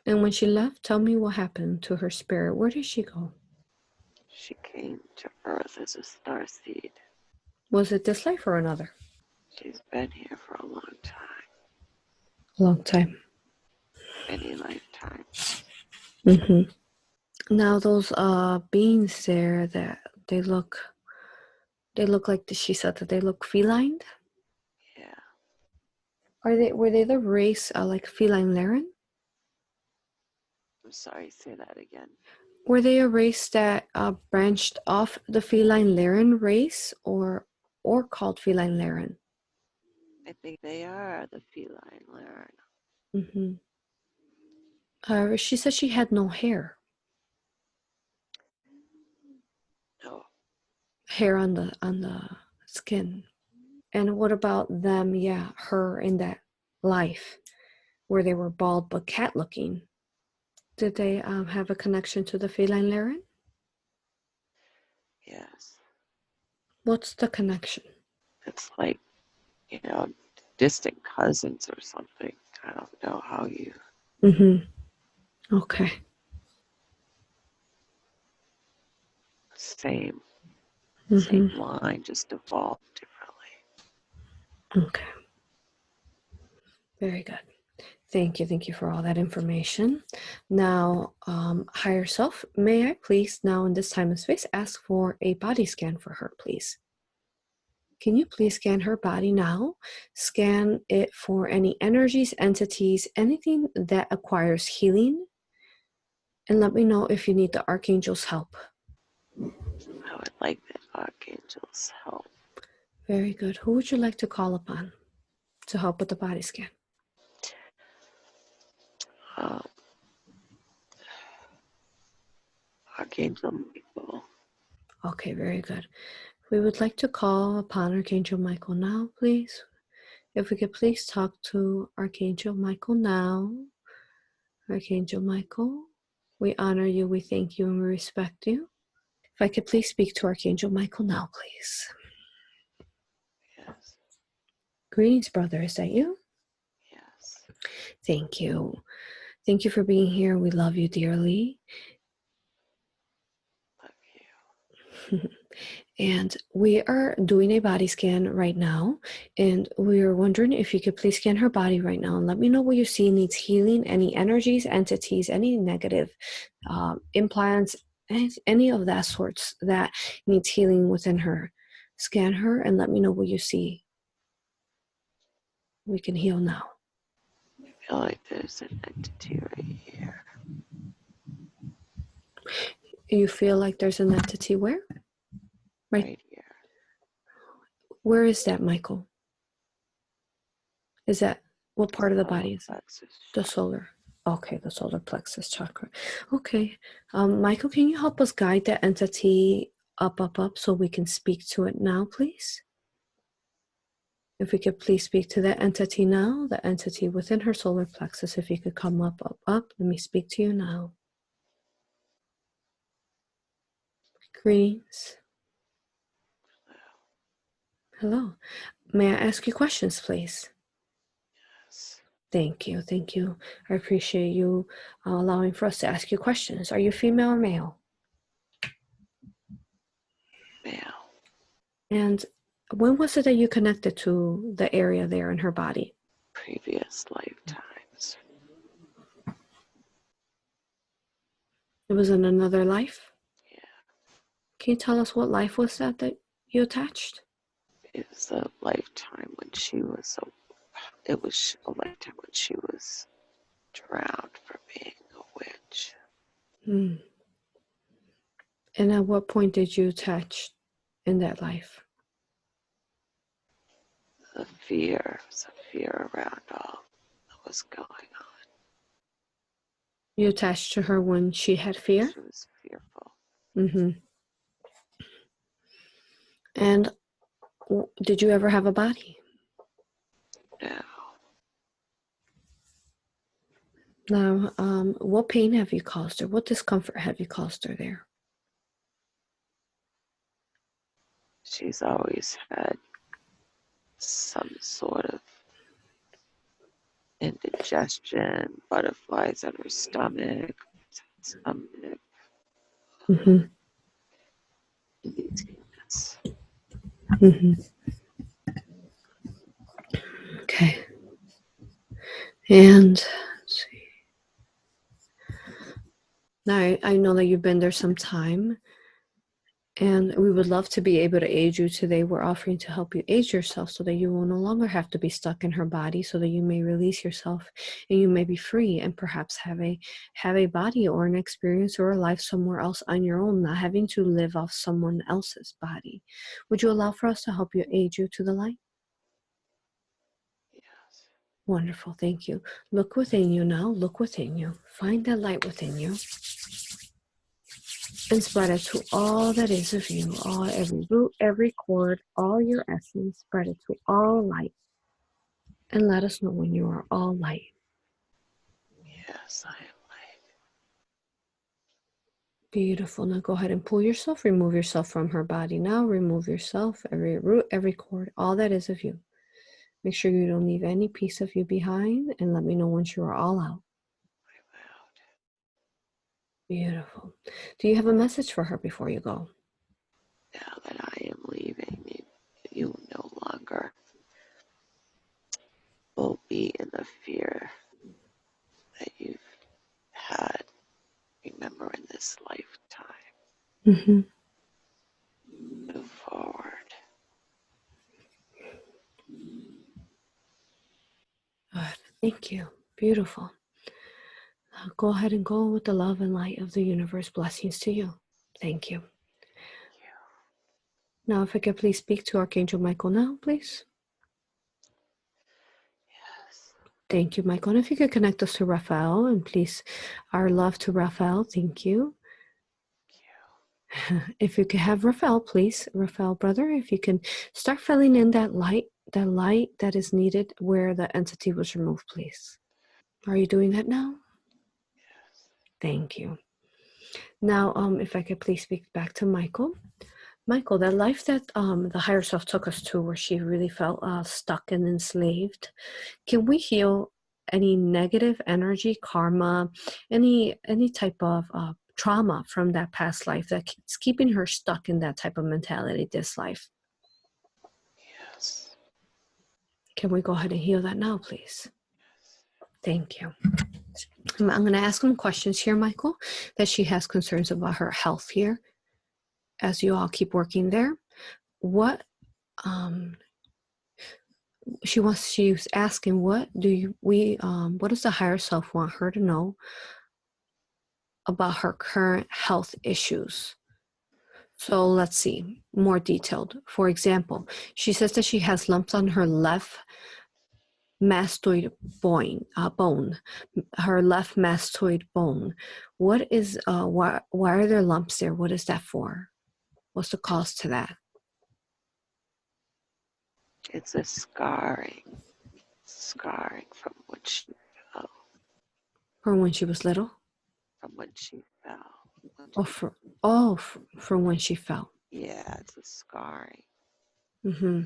And when she left, tell me what happened to her spirit. Where did she go? She came to Earth as a starseed. Was it this life or another? She's been here for a long time. Long time. Many lifetimes. Now those beings there, that they look like, she said that they look feline. Yeah. Were they the race like Feline Lyran? I'm sorry, say that again. Were they a race that branched off the Feline Lyran race, or called Feline Lyran? I think they are the Feline Lyran. However, she said she had no hair. No. Hair on the skin. And what about them? Yeah, her in that life where they were bald but cat looking. Did they have a connection to the Feline Lyran? Yes. What's the connection? It's like, distant cousins or something. I don't know how you. Okay. Same Mm-hmm. line, just evolved differently. Okay. Very good. Thank you. Thank you for all that information. Now, higher self, may I please now in this time and space ask for a body scan for her, please? Can you please scan her body now? Scan it for any energies, entities, anything that acquires healing. And let me know if you need the Archangel's help. I would like the Archangel's help. Very good. Who would you like to call upon to help with the body scan? Archangel Michael. Okay, very good. We would like to call upon Archangel Michael now, please. If we could please talk to Archangel Michael now. Archangel Michael, we honor you, we thank you, and we respect you. If I could please speak to Archangel Michael now, please. Yes. Greetings, brother. Is that you? Yes. Thank you. Thank you for being here. We love you dearly. Love you. And we are doing a body scan right now. And we are wondering if you could please scan her body right now and let me know what you see needs healing, any energies, entities, any negative implants, any of that sorts that needs healing within her. Scan her and let me know what you see. We can heal now. I feel like there's an entity right here. You feel like there's an entity where? Right here. Where is that, Michael? Is that, what part of the body is it? The solar. Okay, the solar plexus chakra. Okay. Michael, can you help us guide that entity up, so we can speak to it now, please? If we could please speak to that entity now, the entity within her solar plexus, if you could come up. Let me speak to you now. Greetings. Hello. May I ask you questions, please? Yes. Thank you. Thank you. I appreciate you allowing for us to ask you questions. Are you female or male? Male. And when was it that you connected to the area there in her body? Previous lifetimes. It was in another life? Yeah. Can you tell us what life was that you attached? It was a lifetime when she was it was a lifetime when she was drowned for being a witch. Hmm. And at what point did you attach in that life? The fear, was a fear around all that was going on. You attached to her when she had fear? She was fearful. Mm-hmm. And did you ever have a body? Now Now, what pain have you caused her? What discomfort have you caused her there? she's always had some sort of indigestion, butterflies on her stomach, Mm-hmm. dizziness. Mm-hmm. Okay. And let's see. Now, I know that you've been there some time, and we would love to be able to aid you today. We're offering to help you aid yourself so that you will no longer have to be stuck in her body, so that you may release yourself and you may be free and perhaps have a body or an experience or a life somewhere else on your own, not having to live off someone else's body. Would you allow for us to help you aid you to the light? Yes. Wonderful. Thank you. Look within you now. Look within you. Find that light within you and spread it to all that is of you, all every root, every cord, all your essence. Spread it to all light. And let us know when you are all light. Yes, I am light. Beautiful. Now go ahead and pull yourself. Remove yourself from her body now. Remove yourself, every root, every cord, all that is of you. Make sure you don't leave any piece of you behind, and let me know once you are all out. I'm out. Beautiful. Do you have a message for her before you go? Now that I am leaving, you no longer will be in the fear that you've had, remember, in this lifetime. Mm-hmm. Move forward. Good. Thank you. Beautiful. Go ahead and go with the love and light of the universe. Blessings to you. Thank you. Now, if I could please speak to Archangel Michael now, please. Yes. Thank you, Michael. And if you could connect us to Raphael, and please, our love to Raphael. Thank you. If you could have Raphael, please, Raphael, brother, if you can start filling in that light that is needed where the entity was removed, please. Are you doing that now? Yes. Thank you. Now, if I could please speak back to Michael. Michael, that life that the higher self took us to, where she really felt stuck and enslaved, can we heal any negative energy, karma, any type of trauma from that past life that's keeping her stuck in that type of mentality this life? Yes. Can we go ahead and heal that now, please? Yes. Thank you. I'm going to ask some questions here, Michael, that she has concerns about her health here. As you all keep working there, what she's asking, what does the higher self want her to know about her current health issues? So let's see, more detailed. For example, she says that she has lumps on her left mastoid bone, her left mastoid bone. What is, why are there lumps there? What is that for? What's the cause to that? It's a scarring from when she fell, From when she was little? from when she fell. Or from when she fell? Yeah, it's a scarring. Mm-hmm.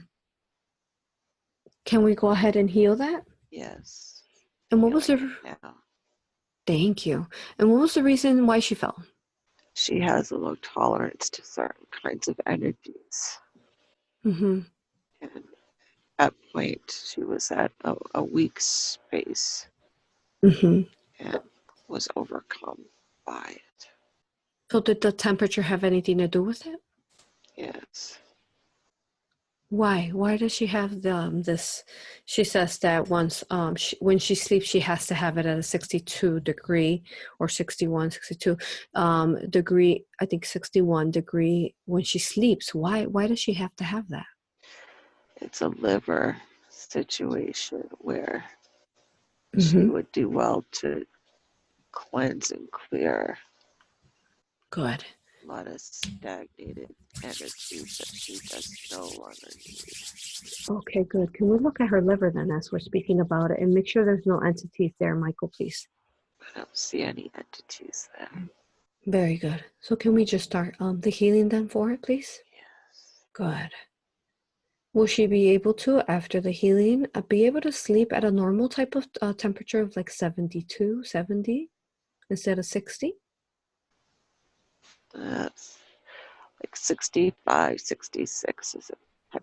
Can we go ahead and heal that? Yes. And what was Healing the, it now. thank you. And what was the reason why she fell? She has a low tolerance to certain kinds of energies. Mm-hmm. And at point, she was at a weak space Mm-hmm. and was overcome by it. So did the temperature have anything to do with it? Yes. Why? Why does she have this? She says that once, when she sleeps, she has to have it at a 62 degree or 61, 62 degree. I think 61 degree when she sleeps. Why does she have to have that? It's a liver situation where she Mm-hmm. would do well to cleanse and clear Good. a lot of stagnated energies that she does no longer need. Okay, good. Can we look at her liver then as we're speaking about it and make sure there's no entities there, Michael, please? I don't see any entities there. Very good. So can we just start the healing then for it, please? Yes. Good. Will she be able to, after the healing, be able to sleep at a normal type of temperature of like 72, 70 instead of 60? That's like 65, 66 is it.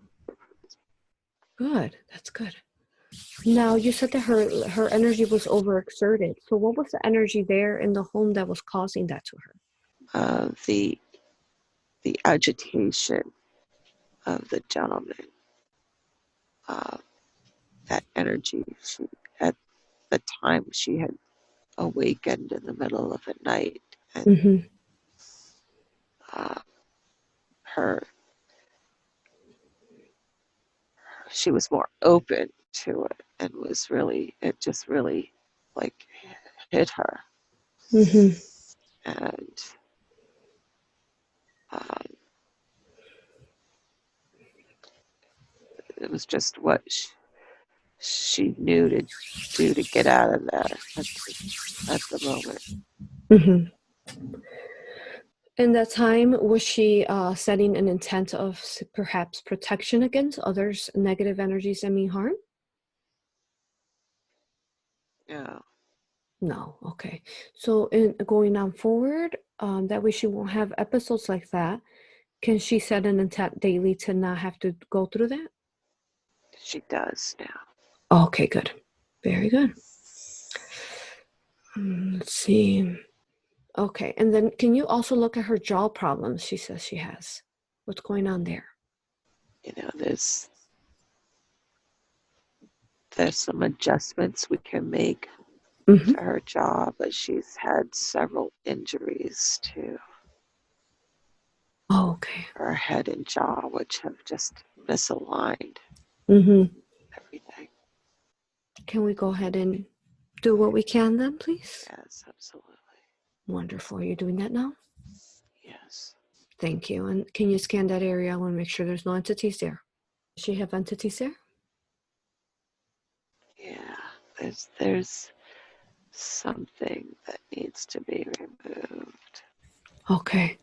Good. That's good. Now, you said that her energy was overexerted. So what was the energy there in the home that was causing that to her? The agitation of the gentleman, uh, that energy. She, at the time, she had awakened in the middle of the night, and Mm-hmm. uh, her she was more open to it, and was really it just really like hit her, Mm-hmm. and um, it was just what she knew to do to get out of there at the moment. Mm-hmm. In that time, was she setting an intent of perhaps protection against others' negative energies that mean harm? Yeah, No. Okay. So in going on forward, that way she won't have episodes like that. Can she set an intent daily to not have to go through that? she does now. Okay, good. Very good. Let's see. Okay, and then can you also look at her jaw problems she says she has? What's going on there? There's some adjustments we can make Mm-hmm. to her jaw, but she's had several injuries to Oh, okay. her head and jaw, which have just misaligned Mm-hmm. everything. Can we go ahead and do what we can then, please? Yes, absolutely. Wonderful. Are you doing that now? Yes. Thank you. And can you scan that area? I want to make sure there's no entities there. Does she have entities there? Yeah. There's something that needs to be removed. Okay.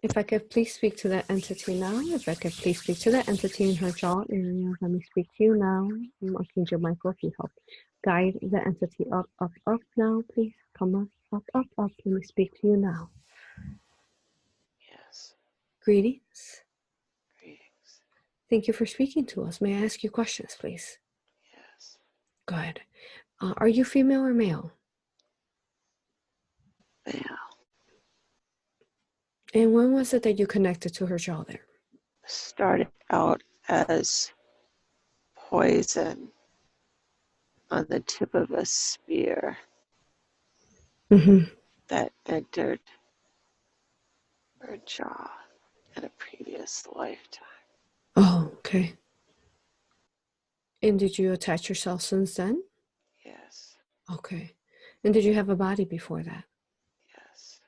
If I could please speak to that entity now. If I could please speak to that entity in her jaw area. Let me speak to you now. Archangel Michael, if you help guide the entity up, up, up now, please. Come up, up, up, up. Let me speak to you now. Yes. Greetings. Greetings. Thank you for speaking to us. May I ask you questions, please? Yes. Good. Are you female or male? Male. And when was it that you connected to her jaw there? Started out as poison on the tip of a spear Mm-hmm. that entered her jaw in a previous lifetime. Oh, okay. And did you attach yourself since then? Yes. Okay. And did you have a body before that? Yes.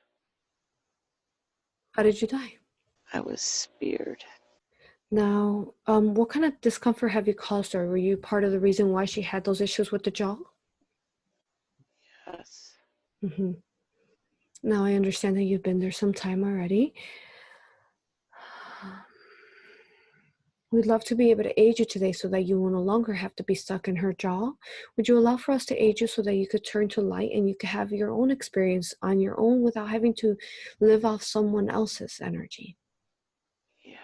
How did you die? I was speared. Now, what kind of discomfort have you caused her? Were you part of the reason why she had those issues with the jaw? Yes. Mm-hmm. Now I understand that you've been there some time already. We'd love to be able to aid you today so that you will no longer have to be stuck in her jaw. Would you allow for us to aid you so that you could turn to light and you could have your own experience on your own without having to live off someone else's energy? Yes,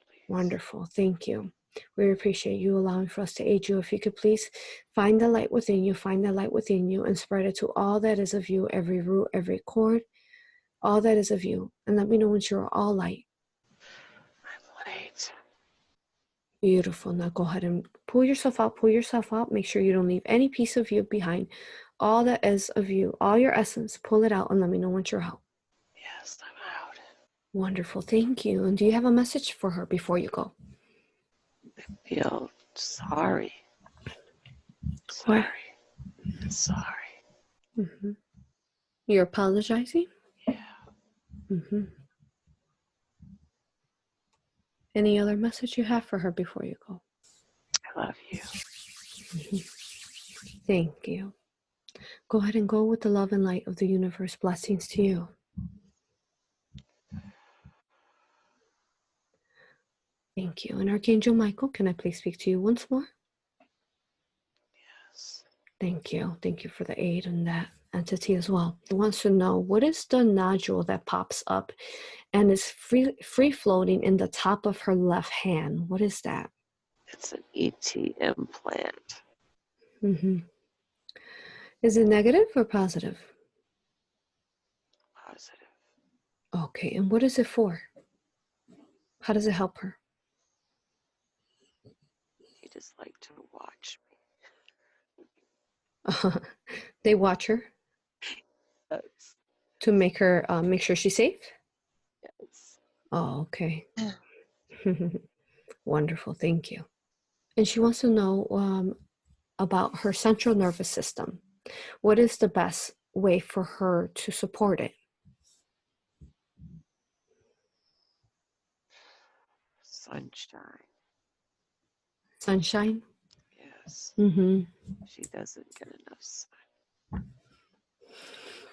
please. Wonderful. Thank you. We appreciate you allowing for us to aid you. If you could please find the light within you, find the light within you, and spread it to all that is of you, every root, every cord, all that is of you. And let me know once you're all light. I'm late. Beautiful. Now go ahead and pull yourself out. Pull yourself out. Make sure you don't leave any piece of you behind. All that is of you, all your essence, pull it out and let me know once you're out. Yes, I'm out. Wonderful. Thank you. And do you have a message for her before you go? I feel sorry. What? Sorry. Mm-hmm. You're apologizing? Yeah. Mm-hmm. Any other message you have for her before you go? I love you. Mm-hmm. Thank you. Go ahead and go with the love and light of the universe. Blessings to you. Thank you. And Archangel Michael, can I please speak to you once more? Yes. Thank you. Thank you for the aid and that entity as well. He wants to know, what is the nodule that pops up and is free floating in the top of her left hand? What is that? It's an ET implant. Mm-hmm. Is it negative or positive? Positive. Okay. And what is it for? How does it help her? You just like to watch They watch her me. Yes. to make her make sure she's safe. Yes. Oh, okay. Wonderful. Thank you. And she wants to know about her central nervous system. What is the best way for her to support it? Sunshine. Sunshine? Yes. Mm-hmm. She doesn't get enough sun.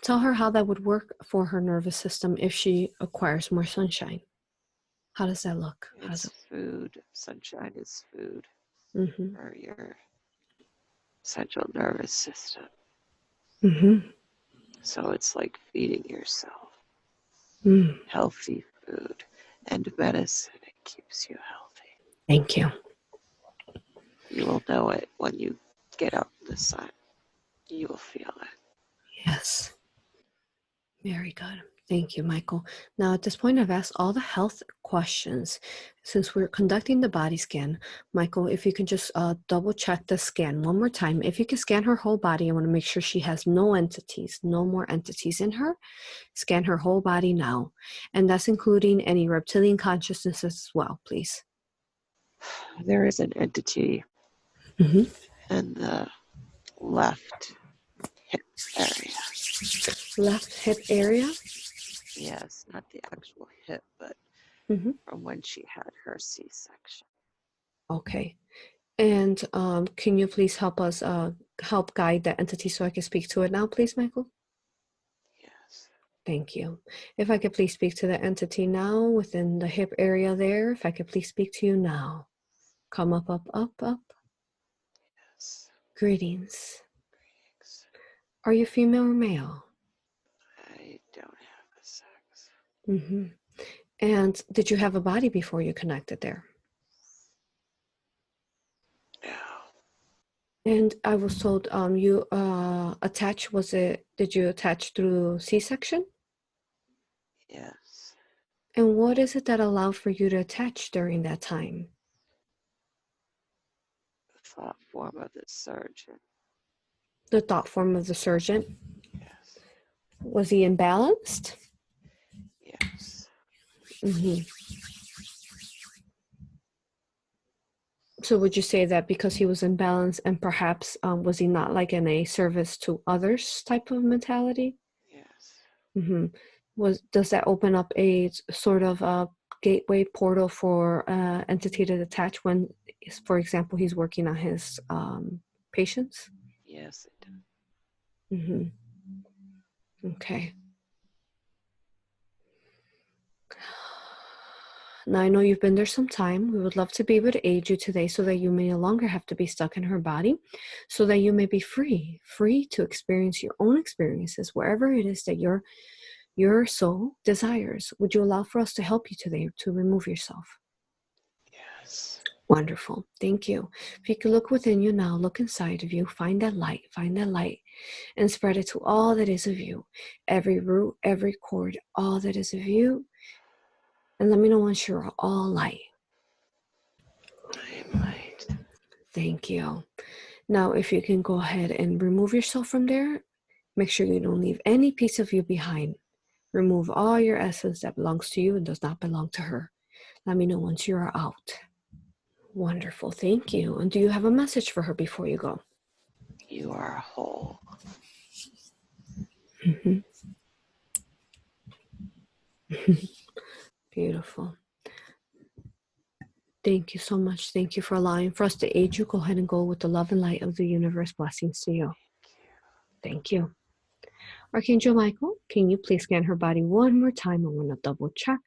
Tell her how that would work for her nervous system if she acquires more sunshine. How does that look? How does It's it? food. Sunshine is food Mm-hmm. for your central nervous system. Mm-hmm. So it's like feeding yourself Mm. healthy food and medicine. It keeps you healthy. Thank you. You will know it when you get out in the sun. You will feel it. Yes. Very good. Thank you, Michael. Now, at this point, I've asked all the health questions. Since we're conducting the body scan, Michael, if you can just double check the scan one more time. If you can scan her whole body, I want to make sure she has no entities, no more entities in her. Scan her whole body now. And that's including any reptilian consciousness as well, please. There is an entity Mm-hmm. in the left hip area. Left hip area. Yes, not the actual hip, but Mm-hmm. from when she had her C-section. Okay. And can you please help us help guide that entity so I can speak to it now, please, Michael? Yes. Thank you. If I could please speak to the entity now within the hip area there. If I could please speak to you now. Come up, up, up, up. Yes. Greetings. Greetings. Are you female or male? I don't have a sex. Mm-hmm. And did you have a body before you connected there? No. And I was told you attach, did you attach through C-section? Yes. And what is it that allowed for you to attach during that time? The thought form of the surgeon. The thought form of the surgeon. Yes. Was he imbalanced? Yes. Mm-hmm. So would you say that because he was imbalanced and perhaps was he not like in a service to others type of mentality? Yes. Mm-hmm. Does that open up a sort of a gateway portal for entity to attach when, for example, he's working on his patients? Yes, it does. Mm-hmm. Okay. Now, I know you've been there some time. We would love to be able to aid you today so that you may no longer have to be stuck in her body, so that you may be free to experience your own experiences wherever it is that your soul desires. Would you allow for us to help you today to remove yourself? Yes. Wonderful. Thank you. If you could look within you now, look inside of you, find that light, and spread it to all that is of you. Every root, every cord, all that is of you. And let me know once you're all light. I am Thank you. Now, if you can go ahead and remove yourself from there, make sure you don't leave any piece of you behind. Remove all your essence that belongs to you and does not belong to her. Let me know once you are out. Wonderful. Thank you. And do you have a message for her before you go? You are whole. Mm-hmm. Beautiful. Thank you so much. Thank you for allowing for us to aid you. Go ahead and go with the love and light of the universe. Blessings to you. Thank you. Archangel Michael, can you please scan her body one more time? I want to double check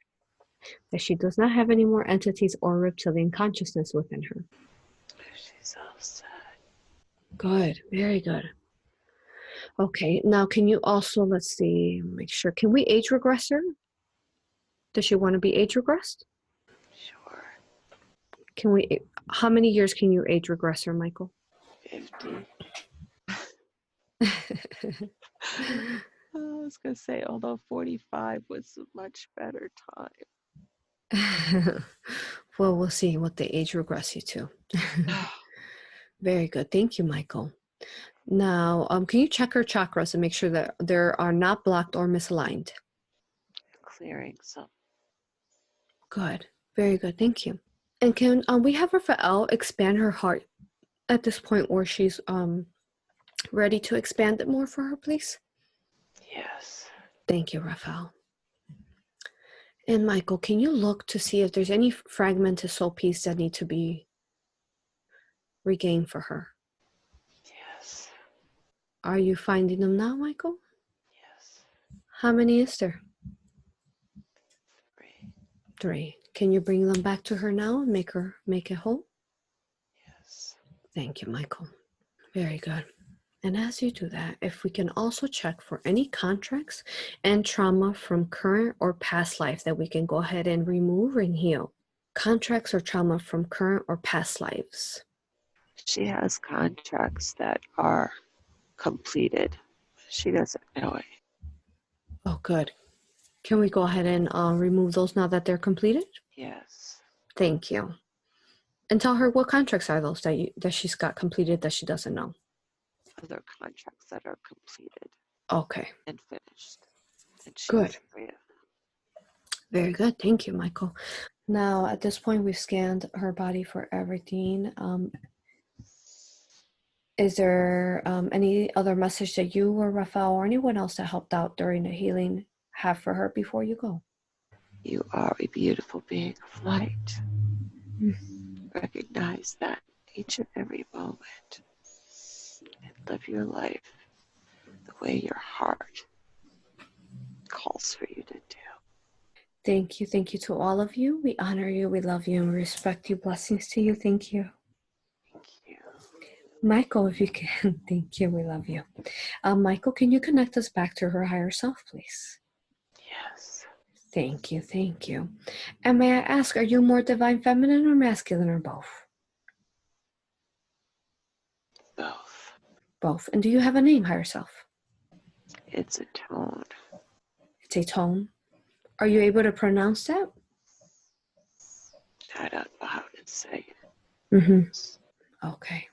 that she does not have any more entities or reptilian consciousness within her. She's all set. Good. Very good. Okay. Now, can you also, let's see, make sure, can we age regress her? Does she want to be age regressed? Sure. Can we, how many years can you age regress her, Michael? 50. I was going to say, although 45 was a much better time. Well, we'll see what the age regress you to. Very good. Thank you, Michael. Now, can you check her chakras and make sure that they are not blocked or misaligned? Clearing some. Good. Very good. Thank you. And can we have Raphael expand her heart at this point where she's ready to expand it more for her, please? Yes. Thank you, Raphael. And Michael, can you look to see if there's any fragmented soul piece that need to be regained for her? Yes. Are you finding them now, Michael? Yes. How many is there? 3. 3. Can you bring them back to her now and make it whole? Yes. Thank you, Michael. Very good. And as you do that, if we can also check for any contracts and trauma from current or past life that we can go ahead and remove and heal. Contracts or trauma from current or past lives. She has contracts that are completed. She doesn't know it. Oh, good. Can we go ahead and remove those now that they're completed? Yes. Thank you. And tell her what contracts are those that she's got completed that she doesn't know. Other contracts that are completed. Okay. And finished. And she Good. has 3 of them. Very good. Thank you, Michael. Now, at this point, we've scanned her body for everything. Is there any other message that you or Raphael or anyone else that helped out during the healing have for her before you go? You are a beautiful being of light. Recognize that each and every moment and live your life the way your heart calls for you to do. Thank you. Thank you to all of you. We honor you. We love you and we respect you. Blessings to you. Thank you. Thank you. Michael, if you can. Thank you. We love you. Michael, can you connect us back to her higher self, please? Yes. Thank you. Thank you. And may I ask, are you more divine feminine or masculine or both? Both. Both. And do you have a name, higher self? It's a tone. It's a tone. Are you able to pronounce that? I don't know how to say it. Mm-hmm. Okay.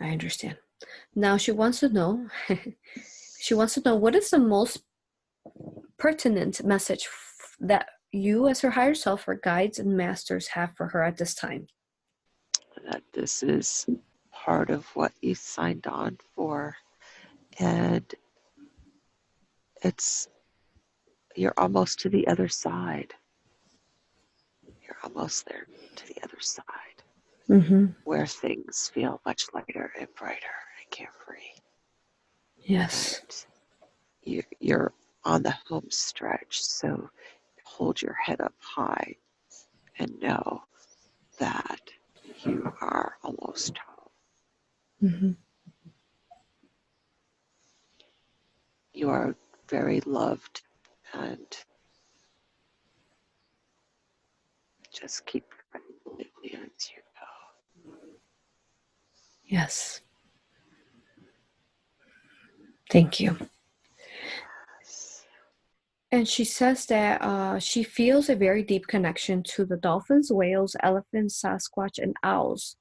I understand. Now she wants to know, what is the most pertinent message that you as her higher self or guides and masters have for her at this time? That this is part of what you signed on for. And you're almost to the other side. You're almost there to the other side. Mm-hmm. Where things feel much lighter and brighter and carefree. Yes. And you're on the home stretch, so hold your head up high and know that you are almost home. Mm-hmm. You are very loved, and just keep living as you go. Yes. Thank you. Yes. And she says that she feels a very deep connection to the dolphins, whales, elephants, Sasquatch, and owls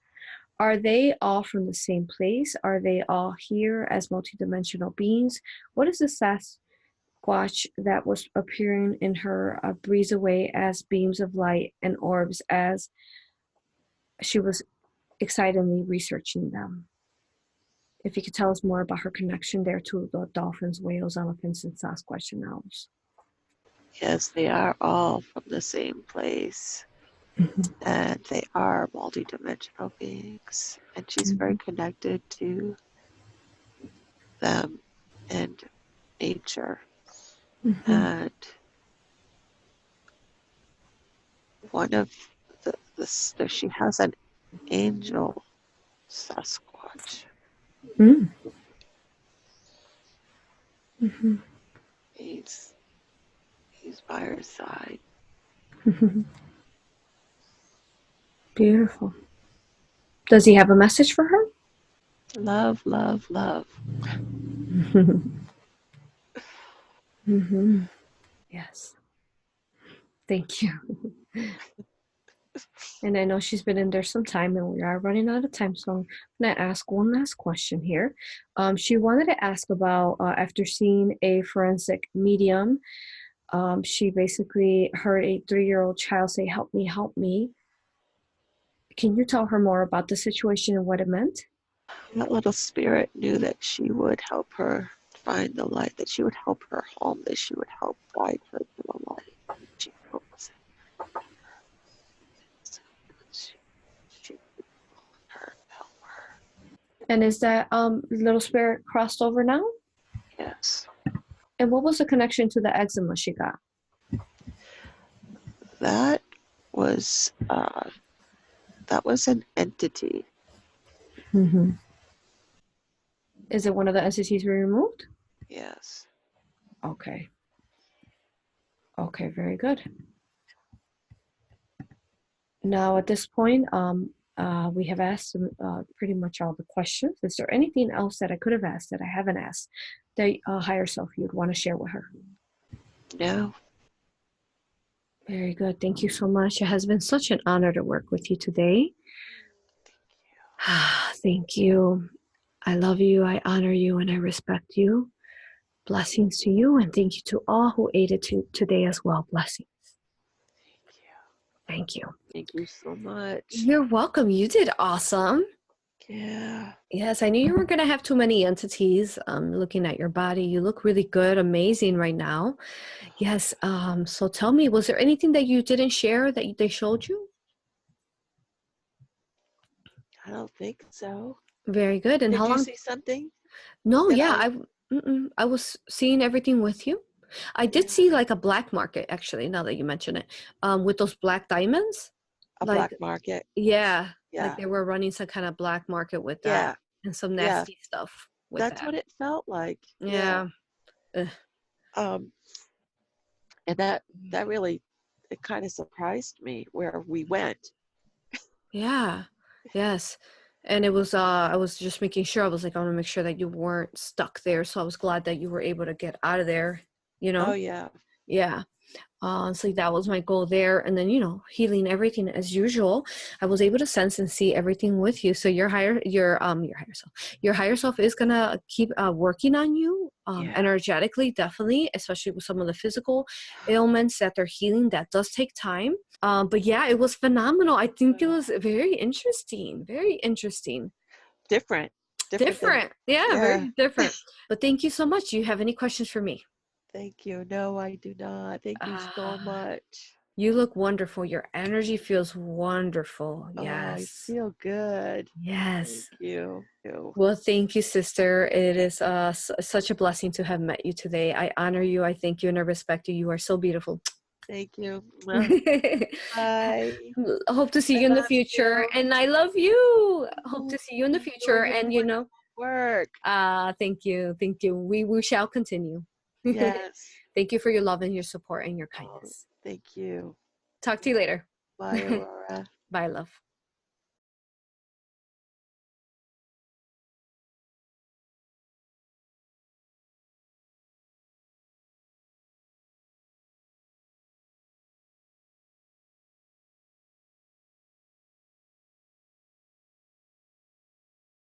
Are they all from the same place? Are they all here as multidimensional beings? What is the Sasquatch that was appearing in her a breeze away as beams of light and orbs as she was excitedly researching them? If you could tell us more about her connection there to the dolphins, whales, elephants, and Sasquatch and owls. Yes, they are all from the same place. And they are multidimensional beings. And she's very connected to them and nature. And one of she has an angel Sasquatch. He's by her side. Beautiful. Does he have a message for her? Love, love, love. Yes. Thank you. And I know she's been in there some time, and we are running out of time, so I'm going to ask one last question here. She wanted to ask about after seeing a forensic medium, she basically heard a 3-year-old child say, "Help me, help me." Can you tell her more about the situation and what it meant? That little spirit knew that she would help her find the light, that she would help her home, that she would help guide her to the light. She knows it. She would help her. And is that little spirit crossed over now? Yes. And what was the connection to the eczema she got? That was an entity. Is it one of the entities we removed? Yes. Okay. Okay, very good. Now at this point, we have asked pretty much all the questions. Is there anything else that I could have asked that I haven't asked that higher self you'd want to share with her? No. Very good. Thank you so much. It has been such an honor to work with you today. Thank you. I love you, I honor you, and I respect you. Blessings to you, and thank you to all who aided today as well. Blessings. Thank you. Thank you so much. You're welcome. You did awesome. Yeah. Yes, I knew you weren't going to have too many entities. Looking at your body, you look really good, amazing right now. Yes. So tell me, was there anything that you didn't share that they showed you? I don't think so. Very good. And Did how you long? see something? No, yeah, I was seeing everything with you. I did see like a black market, actually, now that you mention it, with those black diamonds. A Like, black market. yeah, like Yeah. they were running some kind of black market with that Yeah. and some Yeah. nasty stuff with That's that. what it felt like. Yeah. And that really, it kind of surprised me where we went. Yeah. Yes. And it was I was just making sure, I was like, I want to make sure that you weren't stuck there. So I was glad that you were able to get out of there, you know? Oh yeah. Yeah. So that was my goal there. And then, healing everything as usual. I was able to sense and see everything with you. So your higher self is gonna keep working on you energetically, definitely, especially with some of the physical ailments that they're healing. That does take time. But yeah, it was phenomenal. I think it was very interesting. Very interesting. Different. Different. Yeah, very different. But thank you so much. Do you have any questions for me? Thank you. No, I do not. Thank you so much. You look wonderful. Your energy feels wonderful. Oh, I Yes. feel good. Yes. Thank you. Well, thank you, sister. It is such a blessing to have met you today. I honor you. I thank you and I respect you. You are so beautiful. Thank you. I Bye. hope to see I you in the love future. you. And I love you. Hope to see you in the future. Doing And work. thank you. Thank you. We shall continue. Yes. Thank you for your love and your support and your Oh, kindness. thank you. Talk to you later. Bye, Aurora. Bye, love.